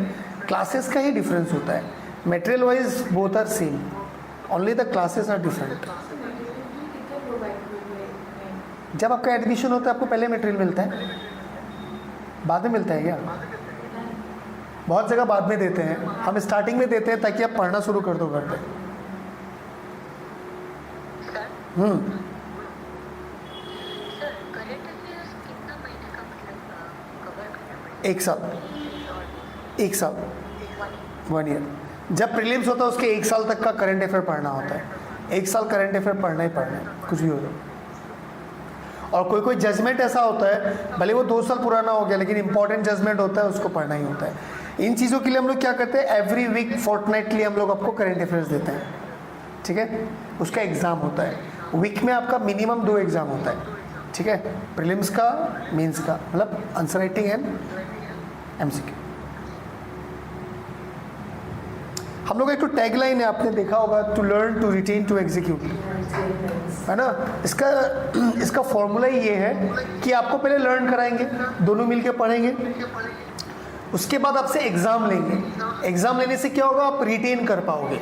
क्लासेस का ही डिफरेंस होता है। Material wise both are same, only the classes are different. जब आपका एडमिशन होता है आपको पहले मटेरियल मिलता है, बाद में मिलता है क्या? बहुत जगह बाद में देते हैं, हम स्टार्टिंग में देते हैं ताकि आप पढ़ना शुरू कर दो घर पे। सर, करंट अफेयर्स कितना महीने का मतलब कवर करना पड़ेगा? 1 साल, 1 साल, 1 ईयर। जब प्रीलिम्स होता है उसके 1 साल तक का करंट अफेयर पढ़ना होता है, 1 साल करंट अफेयर पढ़ना ही पढ़ना है, कुछ भी हो जाए। और कोई कोई जजमेंट ऐसा होता है, भले वो 2 साल पुराना हो गया लेकिन इंपॉर्टेंट जजमेंट होता है, उसको पढ़ना ही होता है। इन चीज़ों के लिए हम लोग क्या करते हैं, एवरी वीक फोर्टनाइटली हम लोग आपको करंट अफेयर्स देते हैं, ठीक है। उसका एग्ज़ाम होता है, वीक में आपका मिनिमम 2 एग्ज़ाम होता है, ठीक है, प्रीलिम्स का, मेंस का, मतलब आंसर राइटिंग एंड एमसीक्यू। हम लोग एक तो टैगलाइन है, आपने देखा होगा, to learn, to retain, to execute, है ना। इसका फॉर्मूला ही ये है कि आपको पहले लर्न कराएंगे, दोनों मिलके पढ़ेंगे, उसके बाद आपसे एग्ज़ाम लेंगे। एग्ज़ाम लेने से क्या होगा, आप रिटेन कर पाओगे,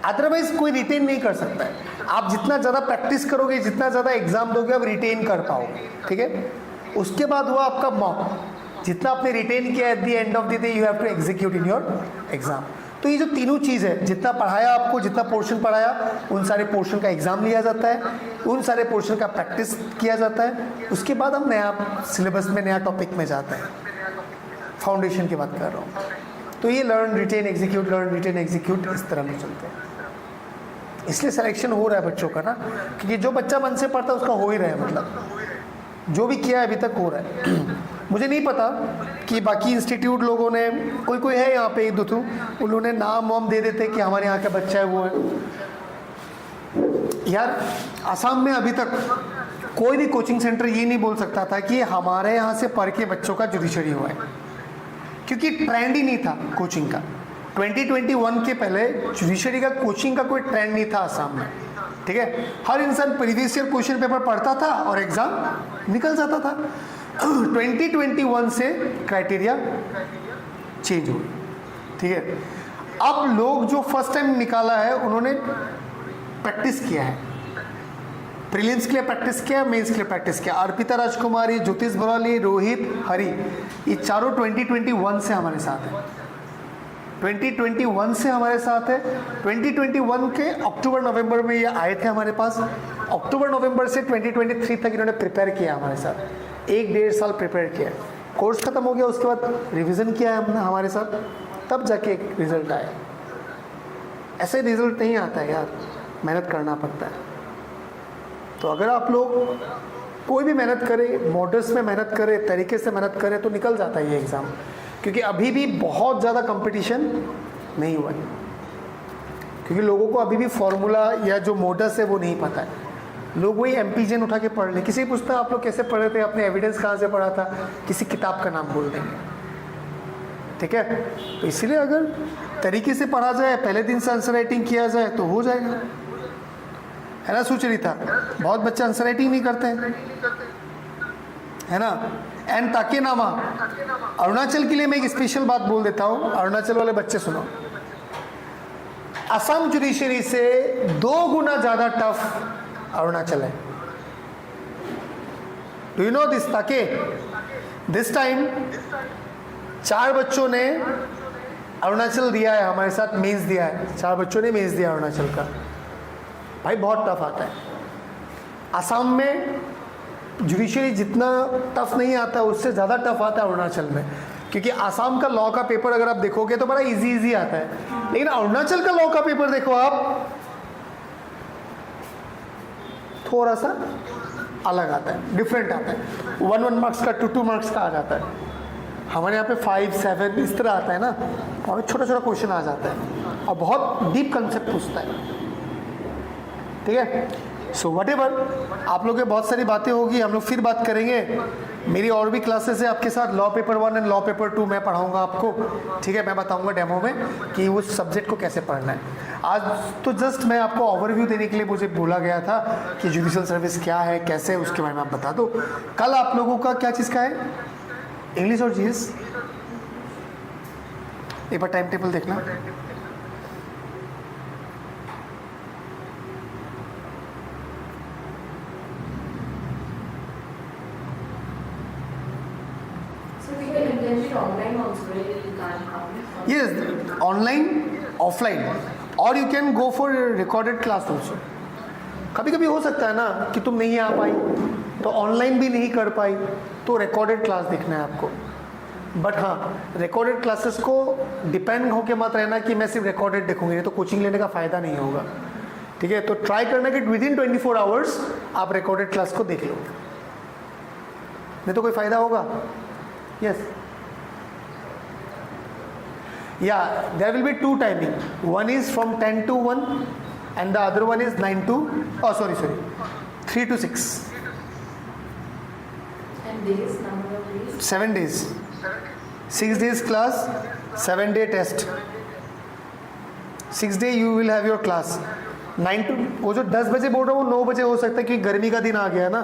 अदरवाइज कोई रिटेन नहीं कर सकता है। आप जितना ज़्यादा प्रैक्टिस करोगे, जितना ज़्यादा एग्जाम दोगे, आप रिटेन कर पाओगे, ठीक है। उसके बाद हुआ आपका मॉक, जितना आपने रिटेन किया at the end of the day you have to execute in your exam. तो ये जो तीनों चीज़ है, जितना पढ़ाया आपको, जितना पोर्शन पढ़ाया, उन सारे पोर्शन का एग्जाम लिया जाता है, उन सारे पोर्शन का प्रैक्टिस किया जाता है, उसके बाद हम नया सिलेबस में, नया टॉपिक में जाते हैं। फाउंडेशन की बात कर रहा हूँ। तो ये learn retain execute, learn retain execute इस तरह में चलते हैं। इसलिए सिलेक्शन हो रहा है बच्चों का ना, क्योंकि जो बच्चा मन से पढ़ता है उसका हो ही रहा है, मतलब जो भी किया है अभी तक हो रहा है। मुझे नहीं पता कि बाकी इंस्टीट्यूट लोगों ने, कोई है यहाँ पे 1-2 उन्होंने नाम वाम दे देते कि हमारे यहाँ का बच्चा है वो है। यार आसाम में अभी तक कोई भी कोचिंग सेंटर ये नहीं बोल सकता था कि हमारे यहाँ से पढ़ के बच्चों का जुडिशरी हुआ है, क्योंकि ट्रेंड ही नहीं था कोचिंग का। 2021 के पहले जुडिशरी का कोचिंग का कोई ट्रेंड नहीं था आसाम में, ठीक है। हर इंसान प्रीवियस ईयर क्वेश्चन पेपर पढ़ता था और एग्जाम निकल जाता था। 2021 से क्राइटेरिया चेंज हो, ठीक है। अब लोग जो फर्स्ट टाइम निकाला है उन्होंने प्रैक्टिस किया है, प्रीलिम्स के लिए प्रैक्टिस किया, मेंस के लिए प्रैक्टिस किया। अर्पिता राजकुमारी, ज्योतिष बराली, रोहित, हरी, ये चारों 2021 से हमारे साथ है, 2021 से हमारे साथ है। 2021 के अक्टूबर नवंबर में ये आए थे हमारे पास, अक्टूबर नवंबर से 2023 तक इन्होंने प्रिपेयर किया हमारे साथ, 1-1.5 साल प्रिपेयर किया। कोर्स खत्म हो गया, उसके बाद रिवीजन किया है हमने हमारे साथ, तब जाके एक रिजल्ट आया। ऐसे रिजल्ट नहीं आता है यार, मेहनत करना पड़ता है। तो अगर आप लोग कोई भी मेहनत करे, मॉडल्स में मेहनत करे, तरीके से मेहनत करे तो निकल जाता है ये एग्ज़ाम, क्योंकि अभी भी बहुत ज़्यादा कंपटीशन नहीं हुआ है, क्योंकि लोगों को अभी भी फॉर्मूला या जो मॉडल्स है वो नहीं पता है। लोग वही एमपीजेन उठा के पढ़ ले, किसी पूछता है आप लोग कैसे पढ़े थे, अपने एविडेंस कहाँ से पढ़ा था, किसी किताब का नाम बोल देंगे, ठीक है। तो इसीलिए अगर तरीके से पढ़ा जाए, पहले दिन से आंसर राइटिंग किया जाए तो हो जाएगा, है ना सुचरिता। बहुत बच्चे आंसर राइटिंग नहीं करते हैं, है ना। एंड ताके नामा, अरुणाचल के लिए मैं एक स्पेशल बात बोल देता हूँ, अरुणाचल वाले बच्चे सुनो, असम जुडिशरी से 2 गुना ज़्यादा टफ अरुणाचल है। डू यू नो दिस ताके? दिस टाइम 4 बच्चों ने अरुणाचल दिया है, हमारे साथ मेंस दिया है, 4 बच्चों ने मेंस दिया अरुणाचल का। भाई बहुत टफ आता है। असम में जुडिशरी जितना टफ नहीं आता उससे ज़्यादा टफ आता है अरुणाचल में, क्योंकि आसाम का लॉ का पेपर अगर आप देखोगे तो बड़ा इजी आता है, लेकिन अरुणाचल का लॉ का पेपर देखो आप, थोड़ा सा अलग आता है, डिफरेंट आता है। 1-1 मार्क्स का 2-2 मार्क्स का आ जाता है। हमारे यहाँ पे 5-7 इस तरह आता है ना, वहाँ पे छोटा छोटा क्वेश्चन आ जाता है और बहुत डीप कंसेप्ट पूछता है, ठीक है। सो व्हाटएवर, आप लोग के बहुत सारी बातें होगी, हम लोग फिर बात करेंगे। मेरी और भी क्लासेस है आपके साथ, law paper 1 and law paper 2 मैं पढ़ाऊंगा आपको, ठीक है। मैं बताऊंगा डेमो में कि उस सब्जेक्ट को कैसे पढ़ना है। आज तो जस्ट मैं आपको ओवरव्यू देने के लिए मुझे बोला गया था कि जुडिशियल सर्विस क्या है, कैसे है, उसके बारे में आप बता दो। कल आप लोगों का क्या चीज़ का है, इंग्लिश और जीएस? एक बार टाइम टेबल देखना। Online also, right? You can't come. Yes, online, offline, or you can go for a recorded class also. कभी कभी हो सकता है ना कि तुम नहीं आ पाई तो ऑनलाइन भी नहीं कर पाई तो रिकॉर्डेड क्लास देखना है आपको। बट हाँ, रिकॉर्डेड क्लासेस को डिपेंड होके मत रहना कि मैं सिर्फ रिकॉर्डेड देखूंगी, तो कोचिंग लेने का फ़ायदा नहीं होगा, ठीक है। तो ट्राई करना कि विदिन 24 आवर्स आप रिकॉर्डेड क्लास को देख लो, नहीं तो कोई फ़ायदा होगा। Yes, yeah, there will be 2 timing, one is from 10 to 1 and the other one is 9 to 3 to 6, And days, number of days? 7 days, 6 days class, 7-day test, 6 day you will have your class। 9 to, वो जो 10 बजे बोल रहा हूँ 9 बजे हो सकता है, क्योंकि गर्मी का दिन आ गया ना,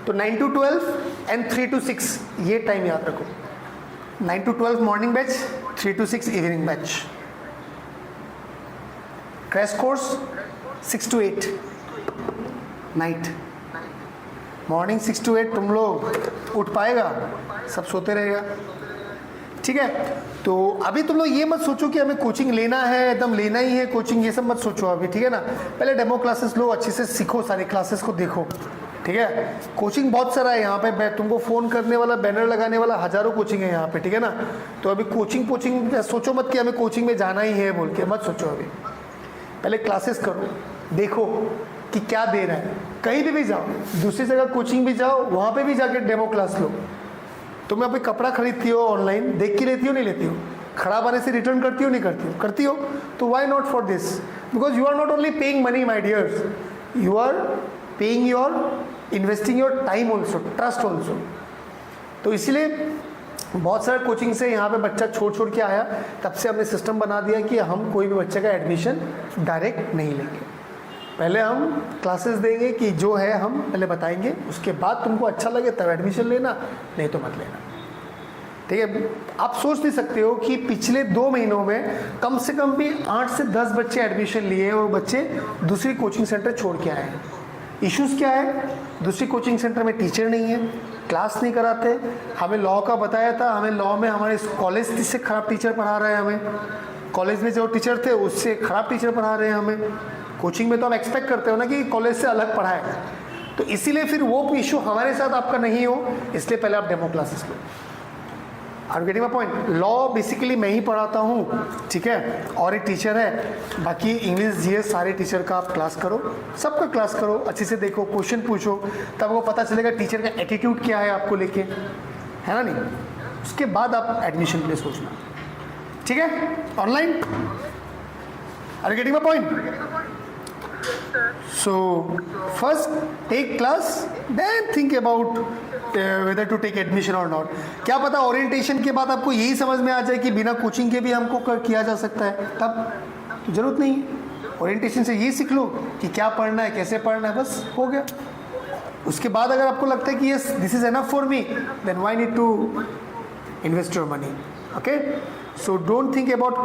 तो 9 to 12 and 3 to 6 ये टाइम याद रखो। 9 to 12 morning batch, 3 to 6 evening batch. Crash course 6 to 8 night, morning 6 to 8 तुम लोग उठ पाएगा, सब सोते रहेगा, ठीक है। तो अभी तुम लोग ये मत सोचो कि हमें कोचिंग लेना है, एकदम लेना ही है कोचिंग, ये सब मत सोचो अभी, ठीक है ना। पहले डेमो क्लासेस लो, अच्छे से सीखो, सारी क्लासेस को देखो, ठीक है। कोचिंग बहुत सारा है यहाँ पे, तुमको फ़ोन करने वाला, बैनर लगाने वाला हज़ारों कोचिंग है यहाँ पे, ठीक है ना। तो अभी कोचिंग सोचो मत कि हमें कोचिंग में जाना ही है बोल के, मत सोचो अभी। पहले क्लासेस करो, देखो कि क्या दे रहा है, कहीं भी जाओ, दूसरी जगह कोचिंग भी जाओ, वहाँ पे भी जाके डेमो क्लास लो। तुम अभी कपड़ा खरीदती हो ऑनलाइन, देख के लेती हो नहीं लेती हो, खराब आने से रिटर्न करती हो नहीं करती हो, करती हो, तो why not for this, because you are not only paying money my dears, you are paying your, investing your time also, trust also. तो इसीलिए बहुत सारे कोचिंग से यहाँ पे बच्चा छोड़ के आया, तब से हमने सिस्टम बना दिया कि हम कोई भी बच्चे का एडमिशन डायरेक्ट नहीं लेंगे, पहले हम क्लासेस देंगे कि जो है हम पहले बताएंगे, उसके बाद तुमको अच्छा लगे तब एडमिशन लेना, नहीं तो मत लेना, ठीक है। आप सोच नहीं सकते हो कि पिछले 2 महीनों में कम से कम भी 8 से 10 बच्चे एडमिशन लिए और बच्चे दूसरी कोचिंग सेंटर छोड़ के आए हैं। इश्यूज़ क्या है, दूसरी कोचिंग सेंटर में टीचर नहीं है, क्लास नहीं कराते। हमें लॉ का बताया था, हमें लॉ में हमारे कॉलेज से ख़राब टीचर पढ़ा रहे हैं, हमें कॉलेज में जो टीचर थे उससे ख़राब टीचर पढ़ा रहे हैं हमें। कोचिंग में तो हम एक्सपेक्ट करते हो ना कि कॉलेज से अलग पढ़ाए, तो इसीलिए फिर वो इशू हमारे साथ आपका नहीं हो, इसलिए पहले आप डेमो क्लासेस लो, are getting my point? Law basically मैं ही पढ़ाता हूँ, ठीक है, और एक टीचर है, बाकी इंग्लिश जीएस सारे टीचर का आप क्लास करो, सबका क्लास करो, अच्छे से देखो, क्वेश्चन पूछो, तब आपको पता चलेगा टीचर का एटीट्यूड क्या है आपको लेके, है ना नहीं? उसके बाद आप एडमिशन के लिए सोचना, ठीक है? Online, are getting my point? So first take class, then think about whether to take admission or not. क्या पता ओरिएंटेशन के बाद आपको यही समझ में आ जाए कि बिना कोचिंग के भी हमको किया जा सकता है, तब तो जरूरत नहीं है। ओरिएंटेशन से ये सीख लो कि क्या पढ़ना है, कैसे पढ़ना है, बस हो गया। उसके बाद अगर आपको लगता है कि yes this is enough for me, then why need to invest your money, okay? So don't think about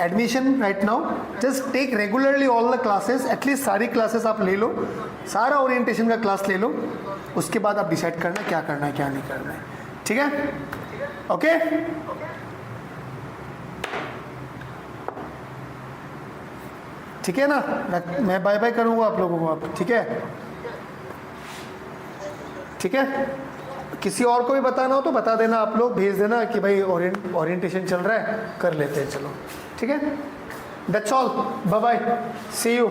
admission right now. Just take regularly all the classes. At least सारी classes आप ले लो, सारा orientation का class ले लो, उसके बाद आप decide करना क्या करना है क्या नहीं करना है, ठीक है? ओके? ठीक है ना? मैं बाय बाय करूँगा आप लोगों को, आप ठीक है? ठीक है? किसी और को भी बताना हो तो बता देना, आप लोग भेज देना कि भाई ओरिएंटेशन चल रहा है, कर लेते हैं, चलो, ठीक है? That's all, bye bye, see you.